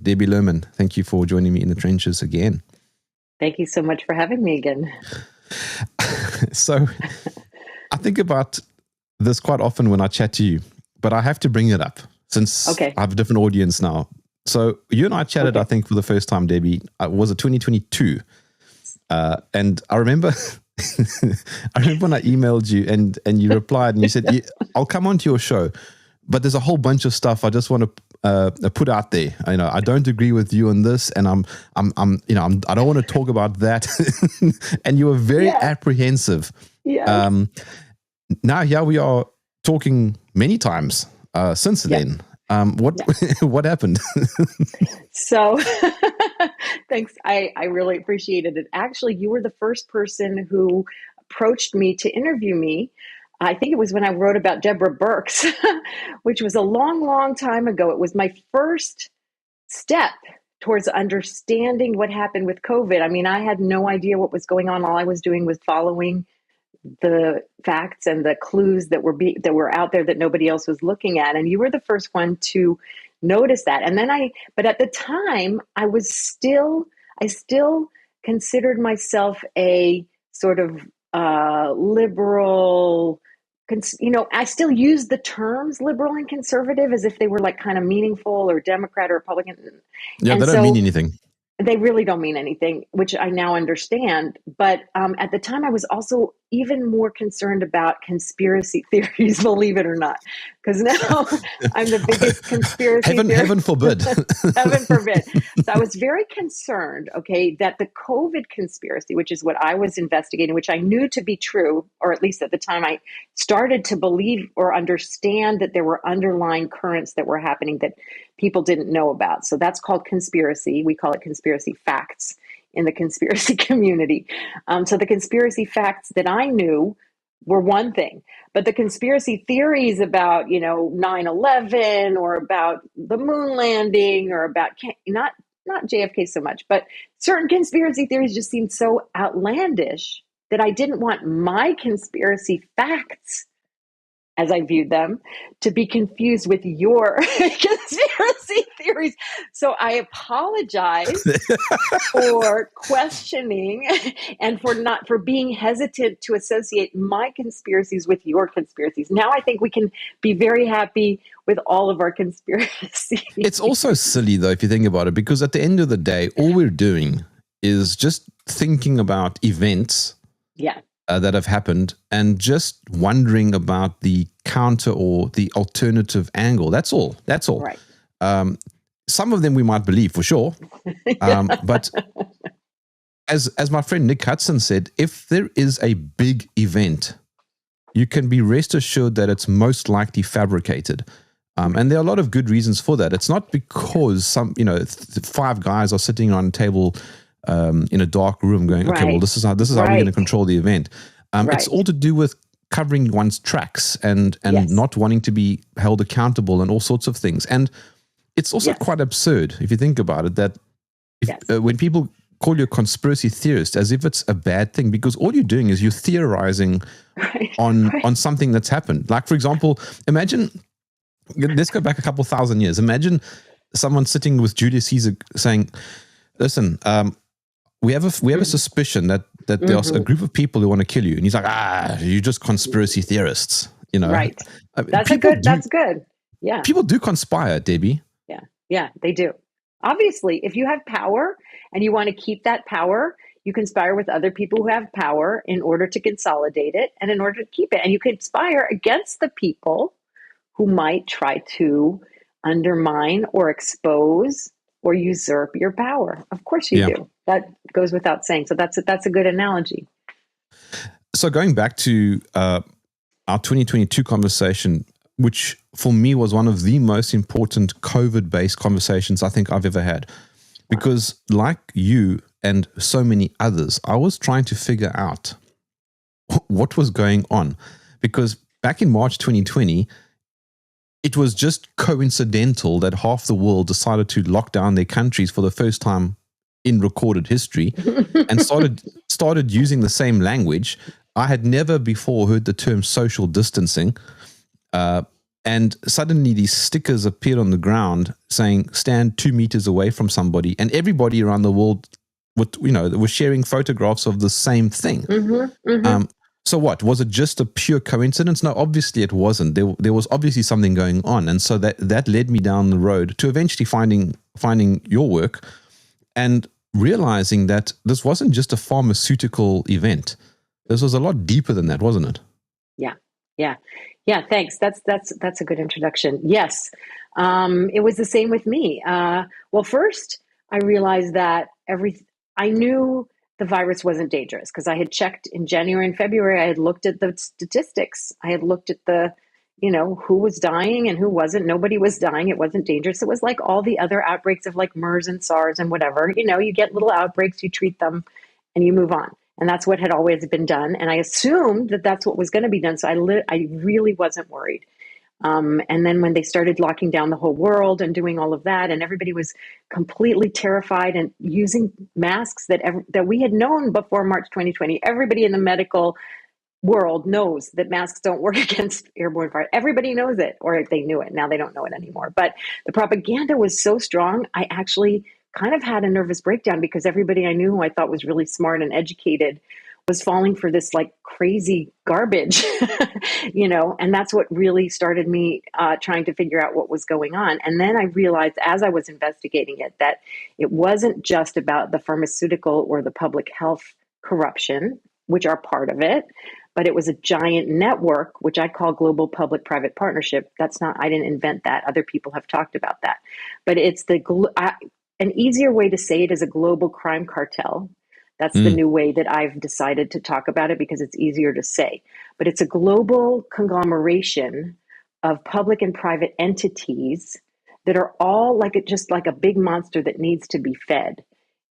Debbie Lerman, thank you for joining me in the trenches again. Thank you so much for having me again. So I think about this quite often when I chat to you, but I have to bring it up since I have a different audience now. So you and I chatted, I think, for the first time, Debbie. Was it 2022? And I remember when I emailed you and you replied and you said, yeah, I'll come onto your show, but there's a whole bunch of stuff I just want to put out there. I don't agree with you on this, and I don't want to talk about that. And you were very apprehensive. Yeah. Now here we are talking many times since then. What happened? So thanks. I really appreciated it. Actually, you were the first person who approached me to interview me. I think it was when I wrote about Deborah Birx, which was a long, long time ago. It was my first step towards understanding what happened with COVID. I mean, I had no idea what was going on. All I was doing was following the facts and the clues that were out there that nobody else was looking at. And you were the first one to notice that. And then but at the time, I still considered myself a sort of liberal. I still use the terms liberal and conservative as if they were like kind of meaningful, or Democrat or Republican. Yeah, they don't mean anything. They really don't mean anything, which I now understand. But at the time, I was also even more concerned about conspiracy theories, believe it or not, because now I'm the biggest conspiracy theorist. Heaven forbid. Heaven forbid. So I was very concerned, that the COVID conspiracy, which is what I was investigating, which I knew to be true, or at least at the time I started to believe or understand that there were underlying currents that were happening that people didn't know about. So that's called conspiracy. We call it conspiracy facts in the conspiracy community. So the conspiracy facts that I knew were one thing, but the conspiracy theories about, 9/11 or about the moon landing or about not JFK so much, but certain conspiracy theories just seemed so outlandish that I didn't want my conspiracy facts, as I viewed them, to be confused with your conspiracy theories. So I apologize for questioning and for being hesitant to associate my conspiracies with your conspiracies. Now I think we can be very happy with all of our conspiracies. It's also silly, though, if you think about it, because at the end of the day, all we're doing is just thinking about events that have happened and just wondering about the counter or the alternative angle. That's all. Right. Some of them we might believe for sure. But as my friend Nick Hudson said, if there is a big event, you can be rest assured that it's most likely fabricated. And there are a lot of good reasons for that. It's not because five guys are sitting on a table in a dark room going, okay, well, this is how we're going to control the event. It's all to do with covering one's tracks and not wanting to be held accountable and all sorts of things. And it's also quite absurd if you think about it, that when people call you a conspiracy theorist as if it's a bad thing, because all you're doing is you're theorizing on something that's happened. Like, for example, imagine, let's go back a couple thousand years. Imagine someone sitting with Julius Caesar saying, listen, we have a suspicion that there's a group of people who want to kill you. And he's like, you're just conspiracy theorists, Right. That's good. Yeah. People do conspire, Debbie. Yeah, they do. Obviously, if you have power and you want to keep that power, you conspire with other people who have power in order to consolidate it and in order to keep it. And you conspire against the people who might try to undermine or expose or usurp your power. Of course you do. That goes without saying. So that's a good analogy. So going back to our 2022 conversation, which for me was one of the most important COVID-based conversations I think I've ever had. Because like you and so many others, I was trying to figure out what was going on. Because back in March 2020, it was just coincidental that half the world decided to lock down their countries for the first time in recorded history and started using the same language. I had never before heard the term social distancing. And suddenly these stickers appeared on the ground saying, stand 2 meters away from somebody. And everybody around the world was sharing photographs of the same thing. Mm-hmm, mm-hmm. So what? Was it just a pure coincidence? No, obviously it wasn't. There was obviously something going on. And so that led me down the road to eventually finding your work and realizing that this wasn't just a pharmaceutical event. This was a lot deeper than that, wasn't it? Yeah. Thanks. That's a good introduction. Yes. It was the same with me. Well, first I realized that I knew the virus wasn't dangerous because I had checked in January and February. I had looked at the statistics. I had looked at who was dying and who wasn't. Nobody was dying. It wasn't dangerous. It was like all the other outbreaks of like MERS and SARS and whatever. You get little outbreaks, you treat them and you move on. And that's what had always been done. And I assumed that that's what was going to be done. So I really wasn't worried. And then when they started locking down the whole world and doing all of that, and everybody was completely terrified and using masks that we had known before March 2020, everybody in the medical world knows that masks don't work against airborne virus. Everybody knows it, or they knew it. Now they don't know it anymore. But the propaganda was so strong, I actually kind of had a nervous breakdown because everybody I knew who I thought was really smart and educated was falling for this like crazy garbage, and that's what really started me trying to figure out what was going on. And then I realized as I was investigating it, that it wasn't just about the pharmaceutical or the public health corruption, which are part of it, but it was a giant network, which I call global public-private partnership. I didn't invent that. Other people have talked about that, but it's an easier way to say it is a global crime cartel. That's the new way that I've decided to talk about it because it's easier to say. But it's a global conglomeration of public and private entities that are all just like a big monster that needs to be fed.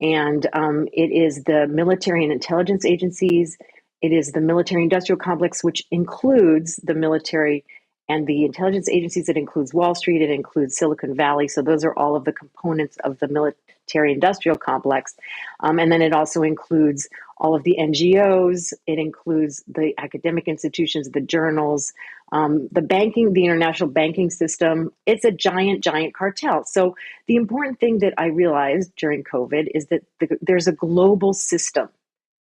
And it is the military and intelligence agencies. It is the military industrial complex, which includes the military and the intelligence agencies. It includes Wall Street. It includes Silicon Valley. So those are all of the components of the military industrial complex. And then it also includes all of the NGOs. It includes the academic institutions, the journals, the banking, the international banking system. It's a giant, giant cartel. So the important thing that I realized during COVID is that there's a global system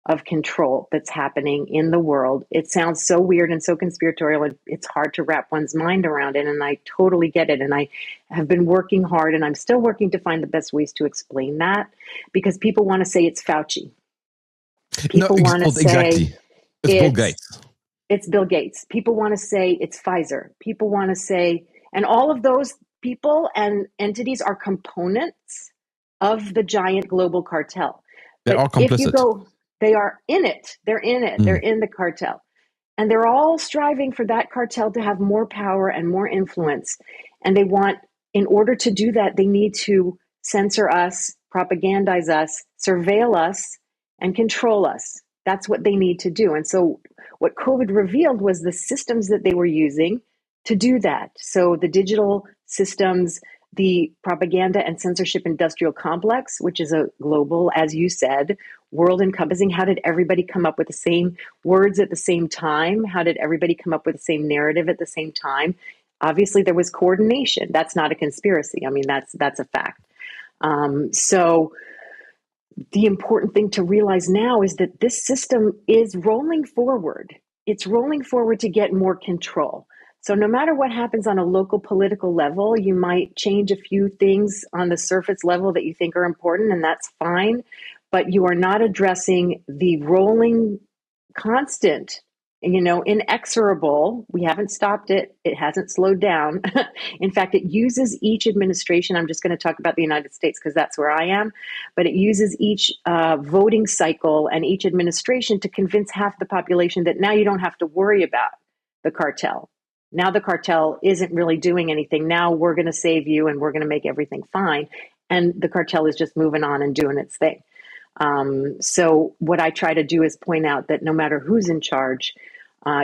of control that's happening in the world. It sounds so weird and so conspiratorial, and it's hard to wrap one's mind around it. And I totally get it. And I have been working hard, and I'm still working to find the best ways to explain that, because people want to say it's Fauci. People want to say exactly. It's Bill Gates. It's Bill Gates. People want to say it's Pfizer. People want to say, and all of those people and entities are components of the giant global cartel. They are complicit. If you go, they are in it. They're in it. They're in the cartel. And they're all striving for that cartel to have more power and more influence. And they want, in order to do that, they need to censor us, propagandize us, surveil us, and control us. That's what they need to do. And so what COVID revealed was the systems that they were using to do that. So the digital systems, the propaganda and censorship industrial complex, which is a global, as you said, world encompassing. How did everybody come up with the same words at the same time? How did everybody come up with the same narrative at the same time? Obviously, there was coordination. That's not a conspiracy. I mean, that's a fact. So the important thing to realize now is that this system is rolling forward. It's rolling forward to get more control. So no matter what happens on a local political level, you might change a few things on the surface level that you think are important, and that's fine. But you are not addressing the rolling, constant, inexorable. We haven't stopped it. It hasn't slowed down. In fact, it uses each administration. I'm just going to talk about the United States because that's where I am. But it uses each voting cycle and each administration to convince half the population that now you don't have to worry about the cartel. Now the cartel isn't really doing anything. Now we're going to save you and we're going to make everything fine. And the cartel is just moving on and doing its thing. So what I try to do is point out that no matter who's in charge,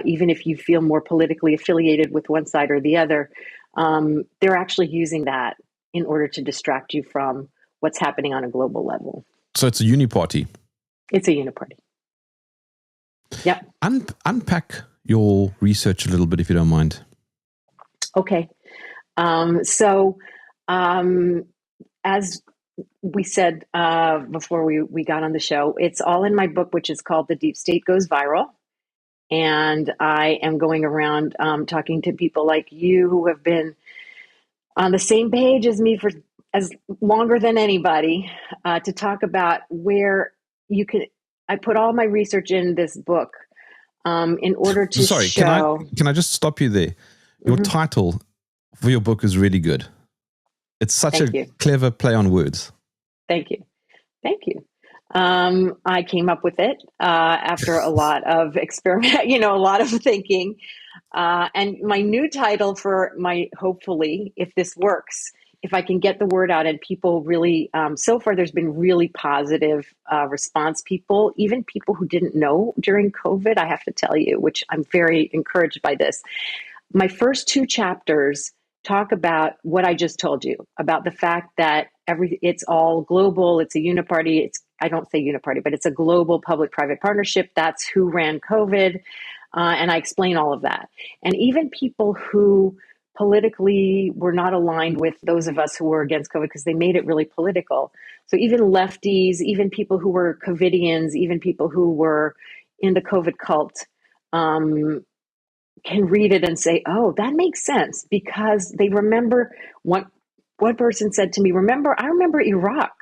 even if you feel more politically affiliated with one side or the other, they're actually using that in order to distract you from what's happening on a global level. So it's a uniparty. It's a uniparty. Yep. Unpack your research a little bit, if you don't mind. Okay. So as we said before we got on the show, it's all in my book, which is called The Deep State Goes Viral. And I am going around talking to people like you who have been on the same page as me for as longer than anybody to talk about where you can. I put all my research in this book in order to show. Can I just stop you there? Your title for your book is really good. It's such clever play on words. Thank you. I came up with it after a lot of experiment, a lot of thinking. And my new title for hopefully, if this works, if I can get the word out and people really, so far there's been really positive response. Even people who didn't know during COVID, I have to tell you, which I'm very encouraged by this. My first 2 chapters talk about what I just told you, about the fact that it's all global. It's a uniparty. I don't say uniparty, but it's a global public-private partnership. That's who ran COVID. And I explain all of that. And even people who politically were not aligned with those of us who were against COVID, because they made it really political. So even lefties, even people who were COVIDians, even people who were in the COVID cult, can read it and say, oh, that makes sense, because they remember what one person said to me. I remember Iraq.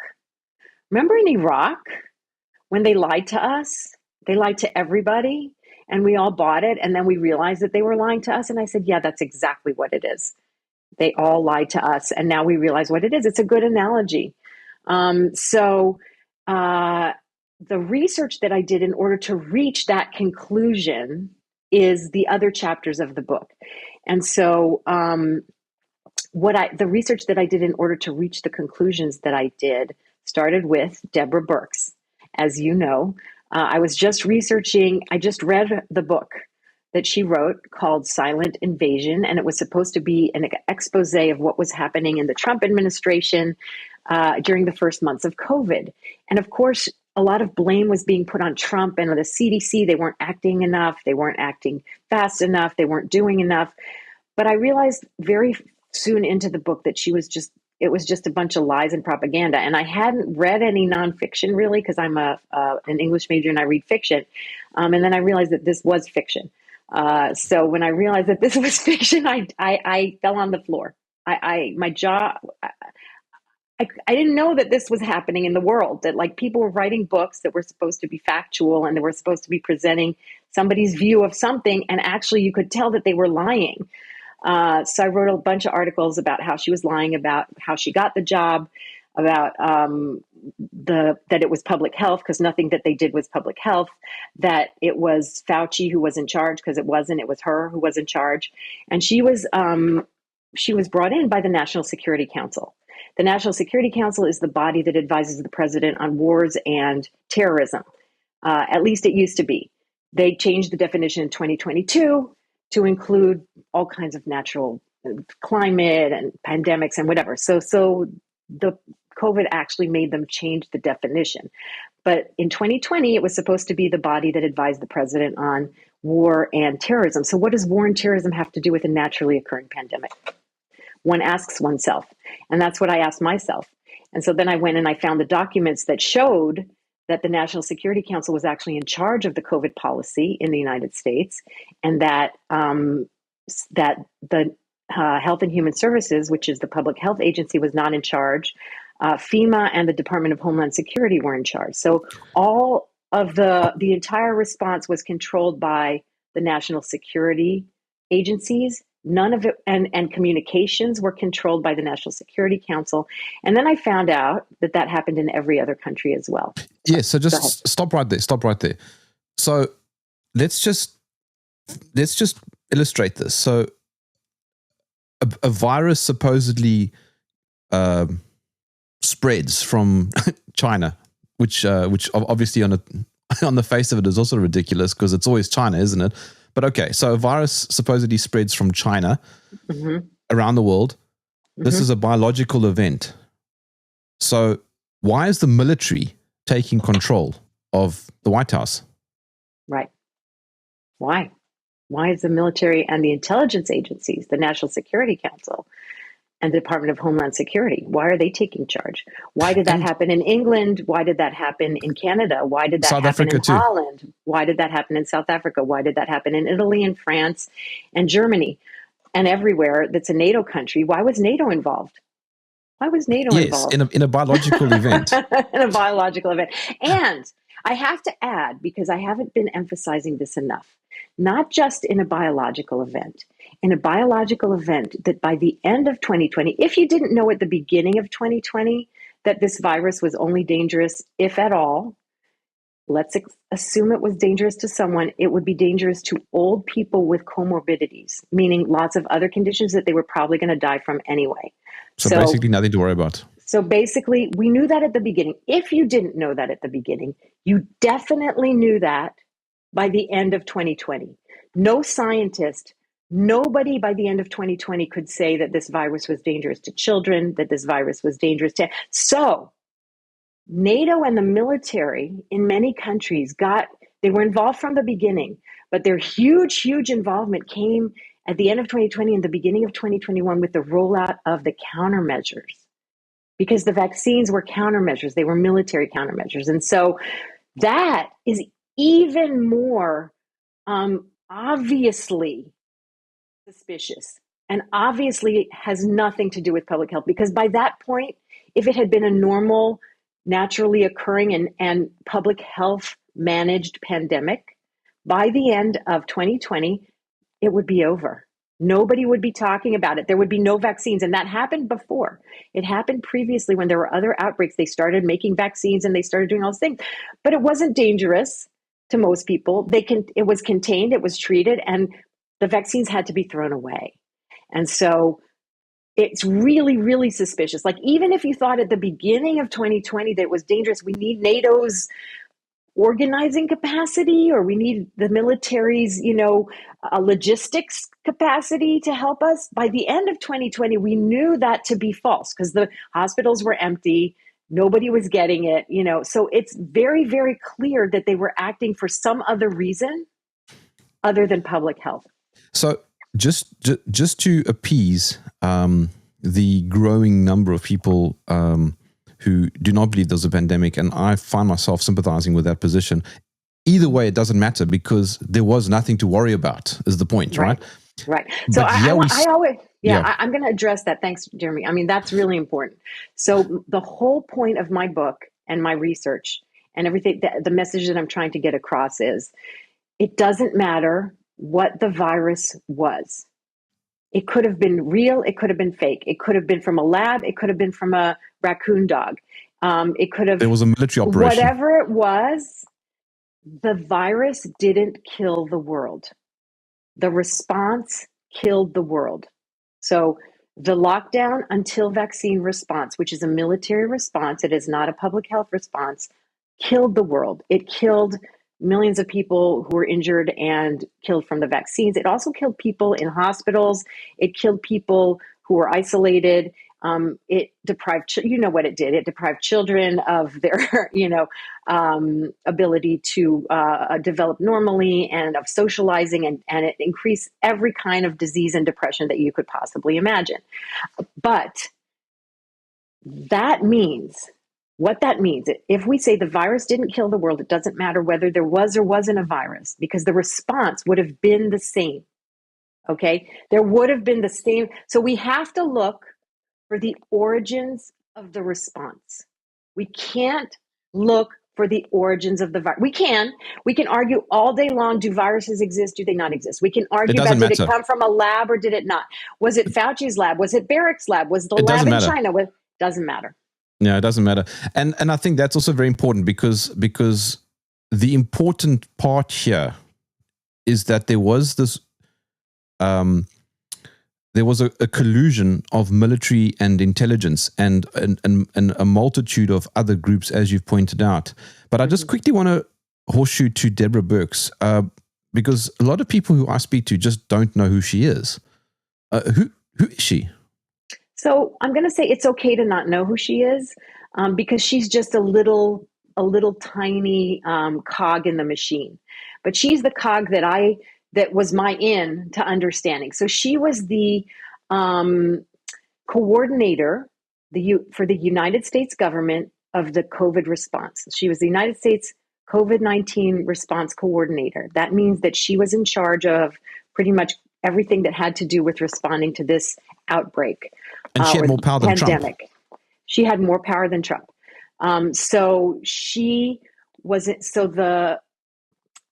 Remember in Iraq when they lied to us? They lied to everybody and we all bought it. And then we realized that they were lying to us. And I said, yeah, that's exactly what it is. They all lied to us. And now we realize what it is. It's a good analogy. So the research that I did in order to reach that conclusion is the other chapters of the book. And so the research that I did in order to reach the conclusions that I did started with Deborah Birx. As you know, I just read the book that she wrote called Silent Invasion, and it was supposed to be an expose of what was happening in the Trump administration during the first months of COVID. And of course, a lot of blame was being put on Trump and the CDC. They weren't acting enough. They weren't acting fast enough. They weren't doing enough. But I realized very soon into the book that it was just a bunch of lies and propaganda. And I hadn't read any nonfiction really, because I'm an English major and I read fiction. And then I realized that this was fiction. So when I realized that this was fiction, I fell on the floor. My jaw. I didn't know that this was happening in the world, that like people were writing books that were supposed to be factual and they were supposed to be presenting somebody's view of something. And actually you could tell that they were lying. So I wrote a bunch of articles about how she was lying, about how she got the job, about that it was public health, because nothing that they did was public health, that it was Fauci who was in charge, because it was her who was in charge. And she was brought in by the National Security Council. The National Security Council is the body that advises the president on wars and terrorism. At least it used to be. They changed the definition in 2022 to include all kinds of natural climate and pandemics and whatever. So the COVID actually made them change the definition. But in 2020, it was supposed to be the body that advised the president on war and terrorism. So what does war and terrorism have to do with a naturally occurring pandemic? One asks oneself. And that's what I asked myself. And so then I went and I found the documents that showed that the National Security Council was actually in charge of the COVID policy in the United States, and that the Health and Human Services, which is the public health agency, was not in charge. FEMA and the Department of Homeland Security were in charge. So all of the entire response was controlled by the national security agencies. None of it, and communications were controlled by the National Security Council. And then I found out that happened in every other country as well. Yeah, so just stop right there. So let's just illustrate this. So a virus supposedly spreads from China, which obviously on the face of it is also ridiculous, because it's always China, isn't it? But okay, so a virus supposedly spreads from China around the world. This is a biological event. So why is the military taking control of the White House? Right. Why? Why is the military and the intelligence agencies, the National Security Council and the Department of Homeland Security, why are they taking charge? Why did that happen in England? Why did that happen in Canada? Why did that South happen Africa in too. Holland? Why did that happen in South Africa? Why did that happen in Italy and France and Germany and everywhere that's a NATO country? Why was NATO involved? Why was NATO Yes, involved? in a biological event. In a biological event. And I have to add, because I haven't been emphasizing this enough, not just in a biological event, in a biological event that by the end of 2020, if you didn't know at the beginning of 2020 that this virus was only dangerous, if at all, let's assume it was dangerous to someone, it would be dangerous to old people with comorbidities, meaning lots of other conditions that they were probably going to die from anyway. So basically nothing to worry about. So basically, we knew that at the beginning. If you didn't know that at the beginning, you definitely knew that by the end of 2020. No scientist, nobody by the end of 2020 could say that this virus was dangerous to children, that this virus was dangerous to... So NATO and the military in many countries they were involved from the beginning, but their huge involvement came at the end of 2020 and the beginning of 2021 with the rollout of the countermeasures. Because the vaccines were countermeasures, they were military countermeasures. And so that is even more obviously suspicious and obviously has nothing to do with public health. Because by that point, if it had been a normal, naturally occurring and public health managed pandemic, by the end of 2020, it would be over. Nobody would be talking about it. There would be no vaccines. And that happened before. It happened previously when there were other outbreaks. They started making vaccines and they started doing all these things. But it wasn't dangerous to most people. It was contained, it was treated, and the vaccines had to be thrown away. And so it's really, really suspicious. Like, even if you thought at the beginning of 2020 that it was dangerous, we need NATO's organizing capacity, or we need the military's, logistics capacity to help us. By the end of 2020, we knew that to be false because the hospitals were empty. Nobody was getting it, So it's very, very clear that they were acting for some other reason other than public health. So just to appease the growing number of people who do not believe there's a pandemic, and I find myself sympathizing with that position. Either way, it doesn't matter because there was nothing to worry about, is the point, right? Right. So I always, I'm going to address that. Thanks, Jeremy. I mean, that's really important. So the whole point of my book and my research and everything, the message that I'm trying to get across is, it doesn't matter what the virus was. It could have been real. It could have been fake. It could have been from a lab. It could have been from a raccoon dog. It could have... There was a military operation. Whatever it was, the virus didn't kill the world. The response killed the world. So the lockdown until vaccine response, which is a military response, it is not a public health response, killed the world. It killed millions of people who were injured and killed from the vaccines. It also killed people in hospitals. It killed people who were isolated. It deprived, what it did. It deprived children of their, ability to develop normally and of socializing, and it increased every kind of disease and depression that you could possibly imagine. But what that means, if we say the virus didn't kill the world, it doesn't matter whether there was or wasn't a virus, because the response would have been the same. Okay? There would have been the same. So we have to look for the origins of the response. We can't look for the origins of the virus. We can argue all day long, do viruses exist? Do they not exist? We can argue about, did it come from a lab or did it not? Was it Fauci's lab? Was it Birx's lab? Was the lab in China? Doesn't matter. Yeah, it doesn't matter. And I think that's also very important because the important part here is that there was this there was a collusion of military and intelligence and a multitude of other groups, as you've pointed out. But I just quickly want to horseshoe to Deborah Birx, because a lot of people who I speak to just don't know who she is. Who is she? So I'm going to say it's okay to not know who she is, because she's just a little tiny cog in the machine. but she's the cog that was my in to understanding. So she was the coordinator for the United States government of the COVID response. She was the United States COVID-19 response coordinator. That means that she was in charge of pretty much everything that had to do with responding to this outbreak. And she had more power than pandemic. Trump. She had more power than Trump. So the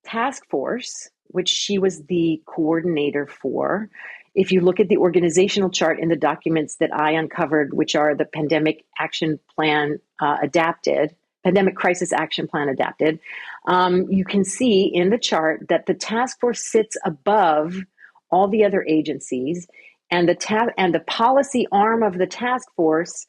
task force, which she was the coordinator for, if you look at the organizational chart in the documents that I uncovered, which are the Pandemic Action Plan adapted, Pandemic Crisis Action Plan adapted, you can see in the chart that the task force sits above all the other agencies, and the policy arm of the task force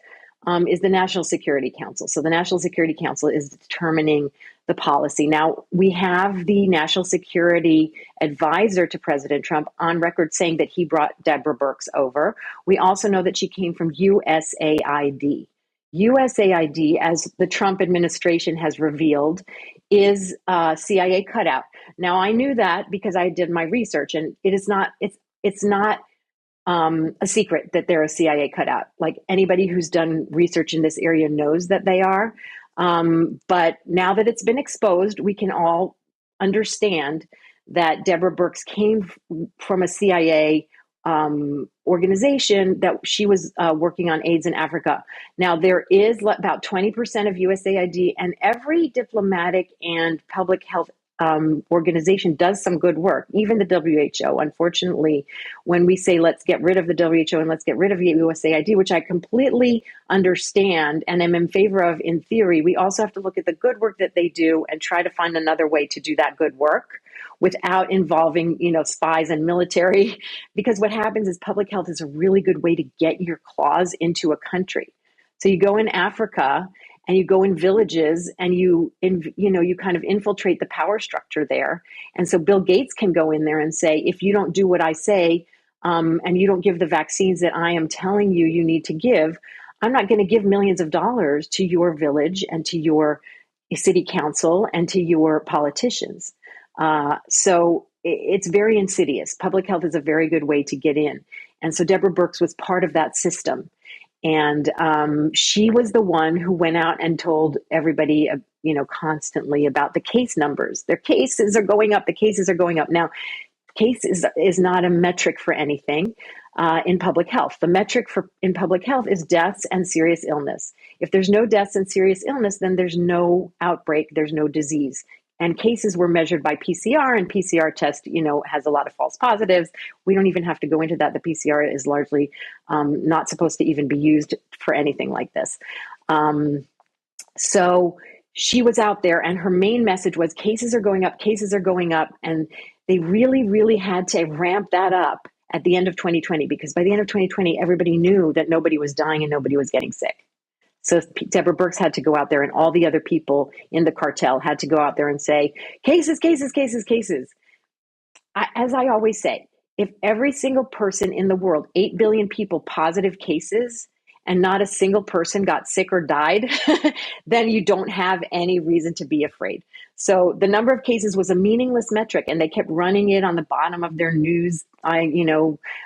is the National Security Council. So the National Security Council is determining the policy. Now, we have the National Security Advisor to President Trump on record saying that he brought Deborah Birx over. We also know that she came from USAID. USAID, as the Trump administration has revealed, is a CIA cutout. Now, I knew that because I did my research, and it's not a secret that they're a CIA cutout. Like, anybody who's done research in this area knows that they are. But now that it's been exposed, we can all understand that Deborah Birx came from a CIA organization, that she was working on AIDS in Africa. Now, there is about 20% of USAID, and every diplomatic and public health organization does some good work, even the WHO. Unfortunately, when we say let's get rid of the WHO and let's get rid of USAID, which I completely understand and am in favor of in theory, we also have to look at the good work that they do and try to find another way to do that good work without involving, spies and military. Because what happens is public health is a really good way to get your claws into a country. So you go in Africa and you go in villages and you kind of infiltrate the power structure there. And so Bill Gates can go in there and say, if you don't do what I say, and you don't give the vaccines that I am telling you you need to give, I'm not going to give millions of dollars to your village and to your city council and to your politicians. So it's very insidious. Public health is a very good way to get in. And so Deborah Birx was part of that system. And she was the one who went out and told everybody, constantly about the case numbers. Their cases are going up. The cases are going up. Now, case is not a metric for anything in public health. The metric in public health is deaths and serious illness. If there's no deaths and serious illness, then there's no outbreak. There's no disease. And cases were measured by PCR, and PCR test, has a lot of false positives. We don't even have to go into that. The PCR is largely not supposed to even be used for anything like this. So she was out there, and her main message was cases are going up, and they really, really had to ramp that up at the end of 2020, because by the end of 2020, everybody knew that nobody was dying and nobody was getting sick. So Deborah Birx had to go out there, and all the other people in the cartel had to go out there and say, cases, cases, cases, cases. As I always say, if every single person in the world, 8 billion people, positive cases, and not a single person got sick or died, then you don't have any reason to be afraid. So the number of cases was a meaningless metric, and they kept running it on the bottom of their news,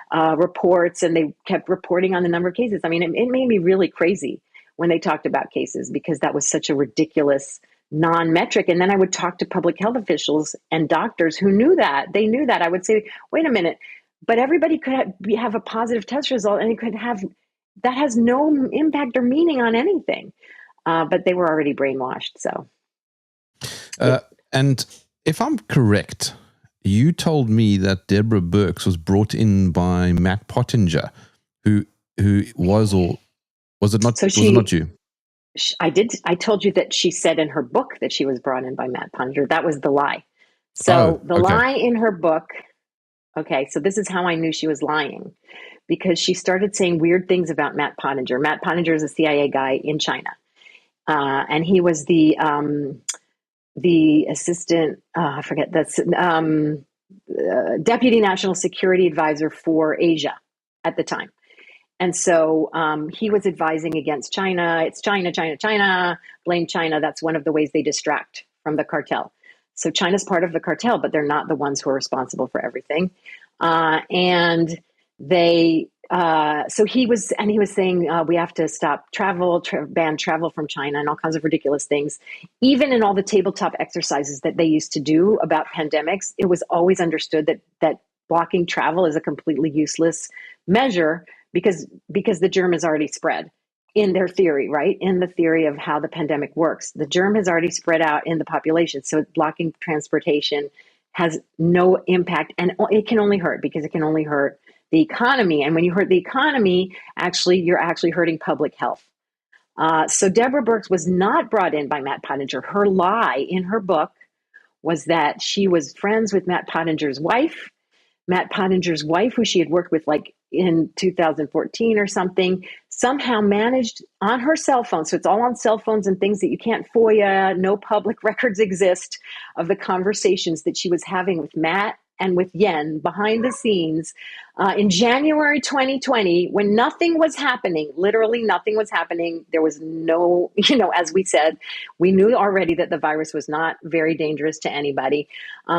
reports, and they kept reporting on the number of cases. I mean, it made me really crazy when they talked about cases, because that was such a ridiculous non-metric. And then I would talk to public health officials and doctors who knew that. They knew that. I would say, wait a minute, but everybody could have a positive test result, and it could have, that has no impact or meaning on anything. But they were already brainwashed. So, and if I'm correct, you told me that Deborah Birx was brought in by Matt Pottinger, who was, or was it not? Was it not you? I did. I told you that she said in her book that she was brought in by Matt Pottinger. That was the lie. So lie in her book. Okay, so this is how I knew she was lying, because she started saying weird things about Matt Pottinger. Matt Pottinger is a CIA guy in China, and he was the assistant. I forget, that's deputy national security advisor for Asia at the time. And so he was advising against China. It's China, China, China. Blame China. That's one of the ways they distract from the cartel. So China's part of the cartel, but they're not the ones who are responsible for everything. And they, so he was saying, we have to stop travel, ban travel from China and all kinds of ridiculous things. Even in all the tabletop exercises that they used to do about pandemics, it was always understood that blocking travel is a completely useless measure because the germ has already spread in their theory, right? In the theory of how the pandemic works. The germ has already spread out in the population. So blocking transportation has no impact, and it can only hurt because it can only hurt the economy. And when you hurt the economy, you're actually hurting public health. So Deborah Birx was not brought in by Matt Pottinger. Her lie in her book was that she was friends with Matt Pottinger's wife. Matt Pottinger's wife, who she had worked with like in 2014 or something, somehow managed on her cell phone. So it's all on cell phones and things that you can't FOIA, no public records exist of the conversations that she was having with Matt and with Yen behind the scenes in January 2020, when nothing was happening, literally nothing was happening. There was no, as we said, we knew already that the virus was not very dangerous to anybody.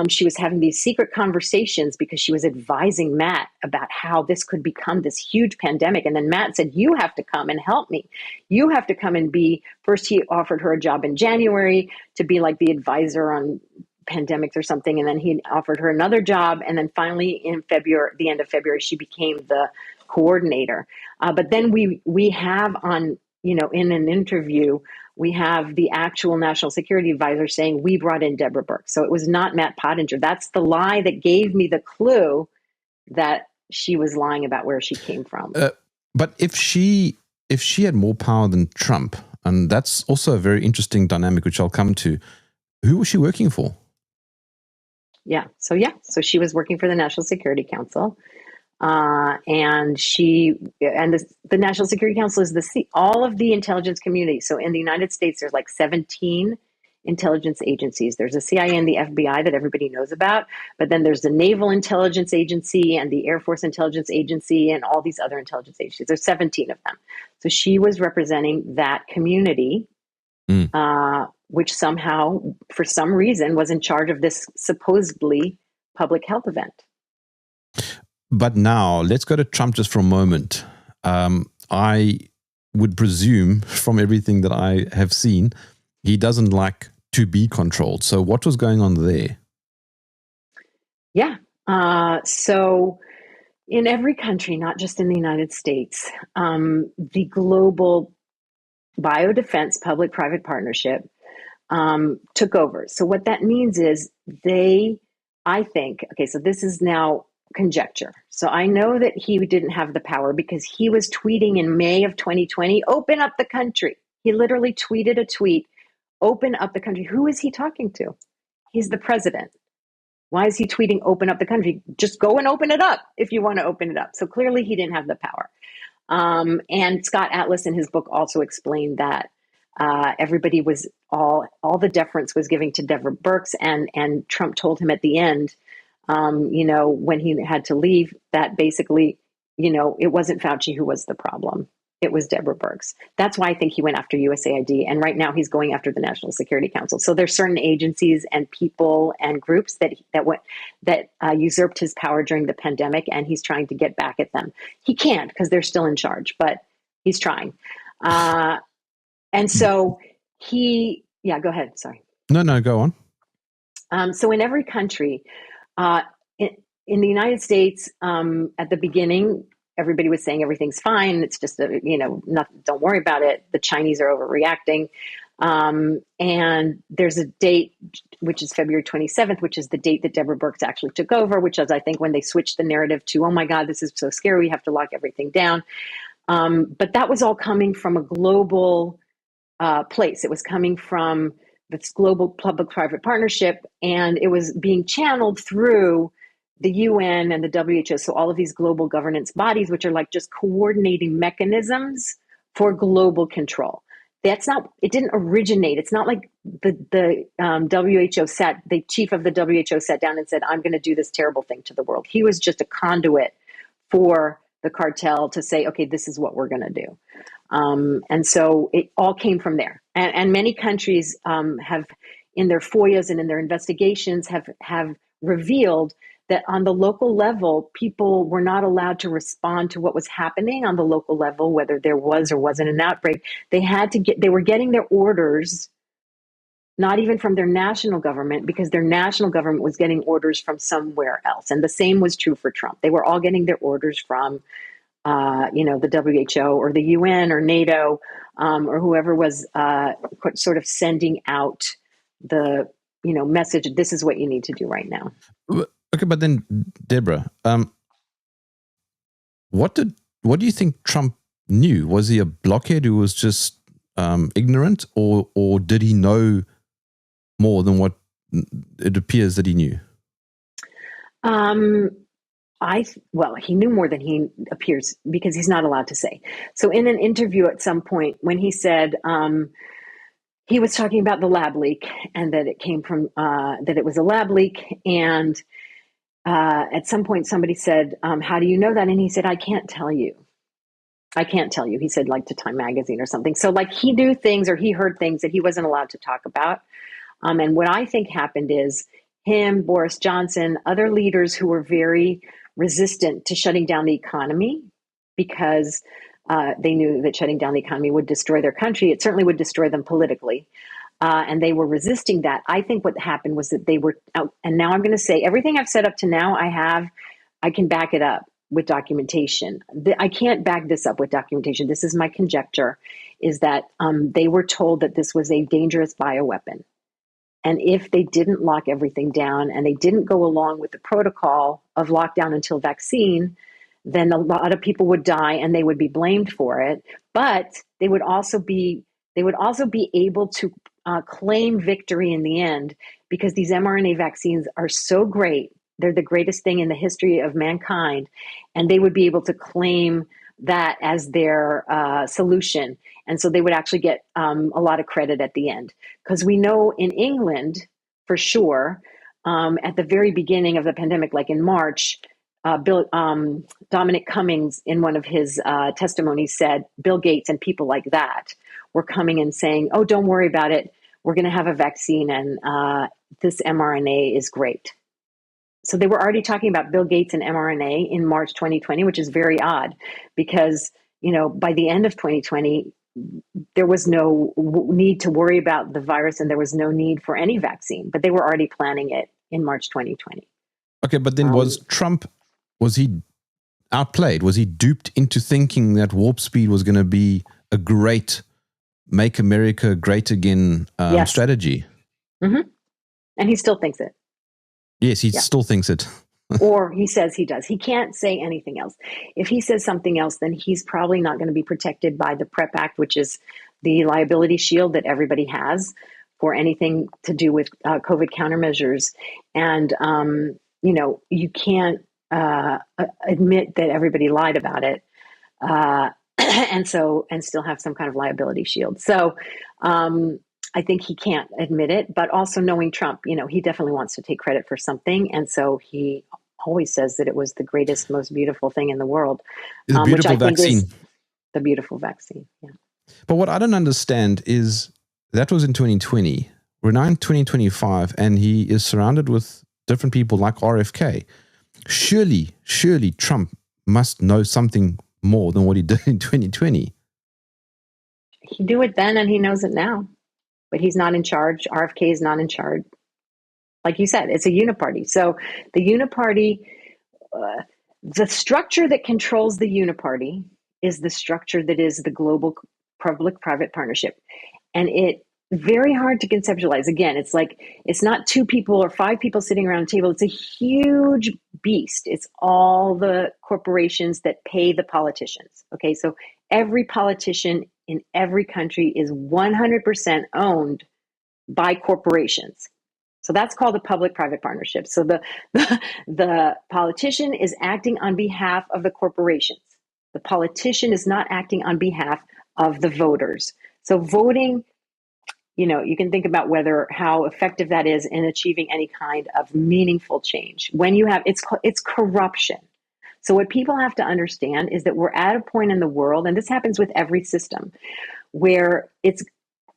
She was having these secret conversations because she was advising Matt about how this could become this huge pandemic. And then Matt said, you have to come and help me. You have to come and first he offered her a job in January to be like the advisor on pandemics or something. And then he offered her another job. And then finally in the end of February, she became the coordinator. But then we have on, in an interview, we have the actual national security advisor saying we brought in Deborah Birx. So it was not Matt Pottinger. That's the lie that gave me the clue that she was lying about where she came from. But if she had more power than Trump, and that's also a very interesting dynamic, which I'll come to, who was she working for? So she was working for the National Security Council, and the National Security Council is all of the intelligence community. So in the United States, there's like 17 intelligence agencies. There's a CIA and the FBI that everybody knows about, but then there's the Naval Intelligence Agency and the Air Force Intelligence Agency and all these other intelligence agencies. There's 17 of them. So she was representing that community. Which somehow, for some reason, was in charge of this supposedly public health event. But now, let's go to Trump just for a moment. I would presume, from everything that I have seen, he doesn't like to be controlled. So what was going on there? Yeah. So in every country, not just in the United States, the global biodefense public-private partnership took over. So what that means is so this is now conjecture. So I know that he didn't have the power because he was tweeting in May of 2020, open up the country. He literally tweeted a tweet, open up the country. Who is he talking to? He's the president. Why is he tweeting open up the country? Just go and open it up if you want to open it up. So clearly he didn't have the power. And Scott Atlas in his book also explained that everybody was all the deference was giving to Deborah Birx, and Trump told him at the end, when he had to leave, that basically, it wasn't Fauci who was the problem. It was Deborah Birx. That's why I think he went after USAID. And right now he's going after the National Security Council. So there's certain agencies and people and groups that usurped his power during the pandemic, and he's trying to get back at them. He can't because they're still in charge, but he's trying. And so go ahead. Sorry. No, go on. So in every country, in the United States, at the beginning, everybody was saying everything's fine. It's just, nothing, don't worry about it. The Chinese are overreacting. And there's a date, which is February 27th, which is the date that Deborah Birx actually took over, which is, I think, when they switched the narrative to, oh my God, this is so scary. We have to lock everything down. But that was all coming from a global place. It was coming from this global public-private partnership, and it was being channeled through the UN and the WHO. So all of these global governance bodies, which are like just coordinating mechanisms for global control. It didn't originate. It's not like the WHO the chief of the WHO sat down and said, I'm going to do this terrible thing to the world. He was just a conduit for the cartel to say, okay, this is what we're going to do. And so it all came from there. And many countries have in their FOIAs and in their investigations have revealed that on the local level, people were not allowed to respond to what was happening on the local level, whether there was or wasn't an outbreak. They were getting their orders, not even from their national government, because their national government was getting orders from somewhere else. And the same was true for Trump. They were all getting their orders from, the WHO or the UN or NATO, or whoever was sort of sending out the, message, this is what you need to do right now. Okay, but then, Deborah, what do you think Trump knew? Was he a blockhead who was just ignorant, or did he know more than what it appears that he knew? He knew more than he appears, because he's not allowed to say. So in an interview at some point, when he said he was talking about the lab leak, and that it came from that it was a lab leak, and at some point somebody said, how do you know that? And he said, I can't tell you. He said, like, to Time Magazine or something. So like, he knew things, or he heard things that he wasn't allowed to talk about. And what I think happened is him, Boris Johnson, other leaders who were very resistant to shutting down the economy, because they knew that shutting down the economy would destroy their country. It certainly would destroy them politically. And they were resisting that. I think what happened was that they were out, and now I'm going to say everything I've said up to now, I can back it up with documentation. I can't back this up with documentation. This is my conjecture, is that they were told that this was a dangerous bioweapon. And if they didn't lock everything down, and they didn't go along with the protocol of lockdown until vaccine, then a lot of people would die, and they would be blamed for it. But they would also be able to claim victory in the end, because these mRNA vaccines are so great. They're the greatest thing in the history of mankind. And they would be able to claim that as their solution. And so they would actually get a lot of credit at the end. Because we know in England, for sure, at the very beginning of the pandemic, like in March, Dominic Cummings, in one of his testimonies, said Bill Gates and people like that were coming and saying, oh, don't worry about it. We're going to have a vaccine, and this mRNA is great. So they were already talking about Bill Gates and mRNA in March 2020, which is very odd, because, by the end of 2020, there was no need to worry about the virus, and there was no need for any vaccine, but they were already planning it in March 2020. Okay, but then was he outplayed? Was he duped into thinking that warp speed was going to be a great make America great again yes. strategy? Mm-hmm. And he still thinks it. Yes, he still thinks it. Or he says he does. He can't say anything else. If he says something else, then he's probably not going to be protected by the PrEP Act, which is the liability shield that everybody has for anything to do with COVID countermeasures. And, you can't admit that everybody lied about it. And still have some kind of liability shield. So I think he can't admit it, but also knowing Trump, he definitely wants to take credit for something. And so he always says that it was the greatest, most beautiful thing in the world. The beautiful which I vaccine. think is the beautiful vaccine. Yeah. But what I don't understand is that was in 2020. We're now in 2025, and he is surrounded with different people like RFK. Surely Trump must know something more than what he did in 2020. He knew it then, and he knows it now. But he's not in charge. RFK is not in charge. Like you said, it's a uniparty. So the uniparty, the structure that controls the uniparty is the structure that is the global public-private partnership. And it's very hard to conceptualize. Again, it's like, it's not 2 people or 5 people sitting around a table. It's a huge beast. It's all the corporations that pay the politicians. Okay, so every politician in every country is 100% owned by corporations. So that's called a public-private partnership. So the politician is acting on behalf of the corporations. The politician is not acting on behalf of the voters. So voting, you can think about how effective that is in achieving any kind of meaningful change. When you have, it's corruption. So what people have to understand is that we're at a point in the world, and this happens with every system, where it's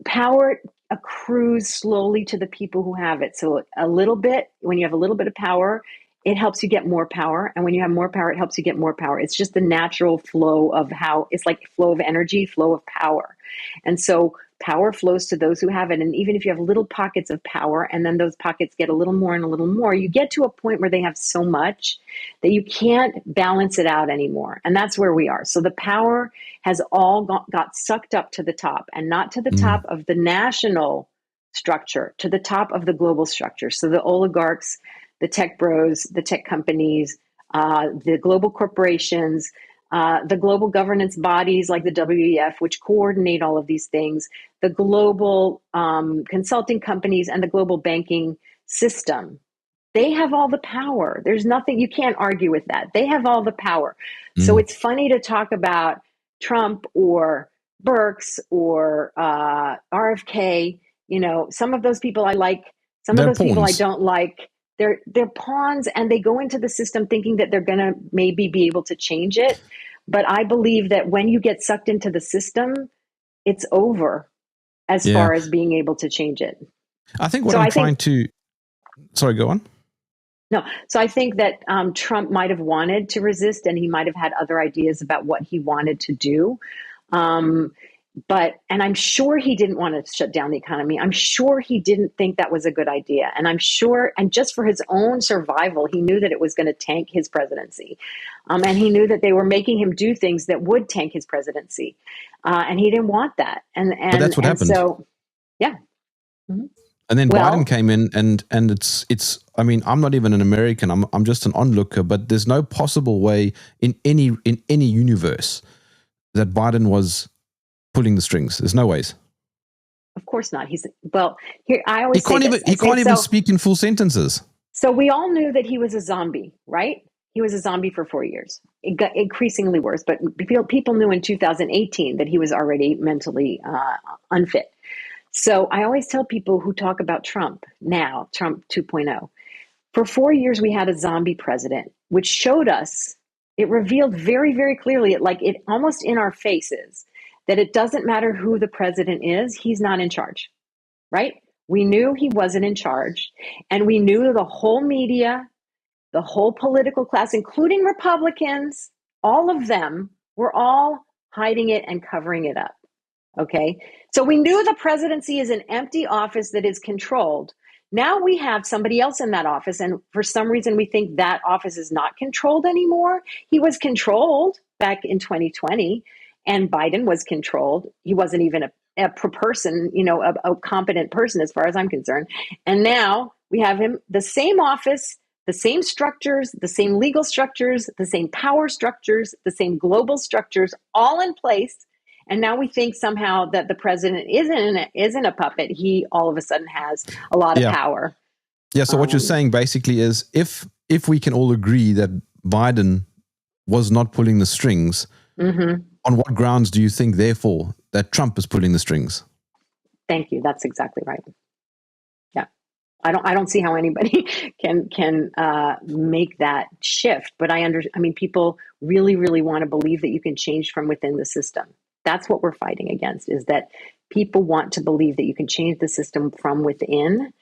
power accrues slowly to the people who have it. So a little bit, when you have a little bit of power, it helps you get more power. And when you have more power, it helps you get more power. It's just the natural flow of how, it's like flow of energy, flow of power. And so power flows to those who have it. And even if you have little pockets of power, and then those pockets get a little more and a little more, you get to a point where they have so much that you can't balance it out anymore. And that's where we are. So the power has all got sucked up to the top, and not to the top of the national structure, to the top of the global structure. So the oligarchs, the tech bros, the tech companies, the global corporations, the global governance bodies like the WEF, which coordinate all of these things, the global consulting companies, and the global banking system. They have all the power. There's nothing, you can't argue with that. They have all the power. So it's funny to talk about Trump or Birx or RFK. You know, some of those people I like, some of those people I don't like. They're pawns, and they go into the system thinking that they're going to maybe be able to change it. But I believe that when you get sucked into the system, it's over as far as being able to change it. I think what I'm trying to... Sorry, go on. No. So I think that Trump might have wanted to resist, and he might have had other ideas about what he wanted to do. And I'm sure he didn't want to shut down the economy. I'm sure he didn't think that was a good idea. And I'm sure, and just for his own survival, he knew that it was going to tank his presidency. And he knew that they were making him do things that would tank his presidency. And he didn't want that. But that's what happened. So, yeah. Mm-hmm. And then Biden came in, and it's. I mean, I'm not even an American. I'm just an onlooker. But there's no possible way in any universe that Biden was pulling the strings. There's no ways. Of course not. Here. I always he can't even speak in full sentences. So we all knew that he was a zombie, right? He was a zombie for 4 years. It got increasingly worse, but people knew in 2018 that he was already mentally unfit. So I always tell people who talk about Trump now, Trump 2.0, for 4 years we had a zombie president, which showed us, it revealed very, very clearly, it almost in our faces, that it doesn't matter who the president is, he's not in charge, right? We knew he wasn't in charge, and we knew the whole media, the whole political class, including Republicans, all of them were all hiding it and covering it up. Okay, so we knew the presidency is an empty office that is controlled. Now we have somebody else in that office, and for some reason we think that office is not controlled anymore. He was controlled back in 2020, and Biden was controlled. He wasn't even a person, a competent person as far as I'm concerned. And now we have him, the same office, the same structures, the same legal structures, the same power structures, the same global structures, all in place. And now we think somehow that the president isn't a puppet. He all of a sudden has a lot of power. Yeah. So what you're saying basically is, if we can all agree that Biden was not pulling the strings, on what grounds do you think, therefore, that Trump is pulling the strings? Thank you. That's exactly right. Yeah. I don't see how anybody can make that shift. But people really, really want to believe that you can change from within the system. That's what we're fighting against, is that people want to believe that you can change the system from within.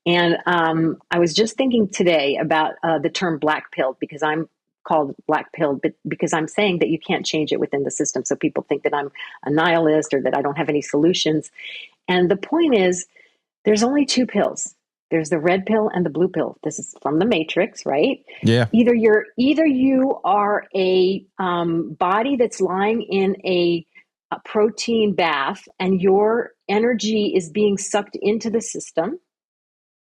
And I was just thinking today about the term black pilled, because I'm called black pilled, but because I'm saying that you can't change it within the system. So people think that I'm a nihilist or that I don't have any solutions. And the point is, there's only two pills. There's the red pill and the blue pill. This is from the Matrix, right? Yeah. Either you are a body that's lying in a protein bath, and your energy is being sucked into the system,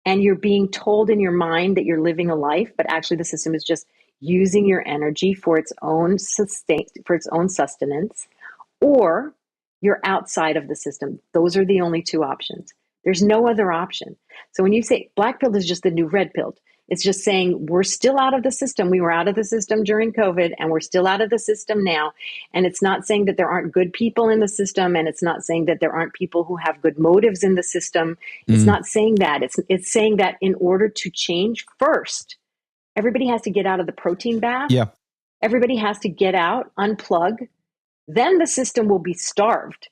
and you're being told in your mind that you're living a life, but actually the system is just using your energy for its own sustenance, or you're outside of the system. Those are the only two options. There's no other option. So when you say black pill is just the new red pill, it's just saying we're still out of the system. We were out of the system during COVID, and we're still out of the system now. And it's not saying that there aren't good people in the system, and it's not saying that there aren't people who have good motives in the system. It's not saying that. It's saying that in order to change, first, everybody has to get out of the protein bath. Yeah. Everybody has to get out, unplug. Then the system will be starved.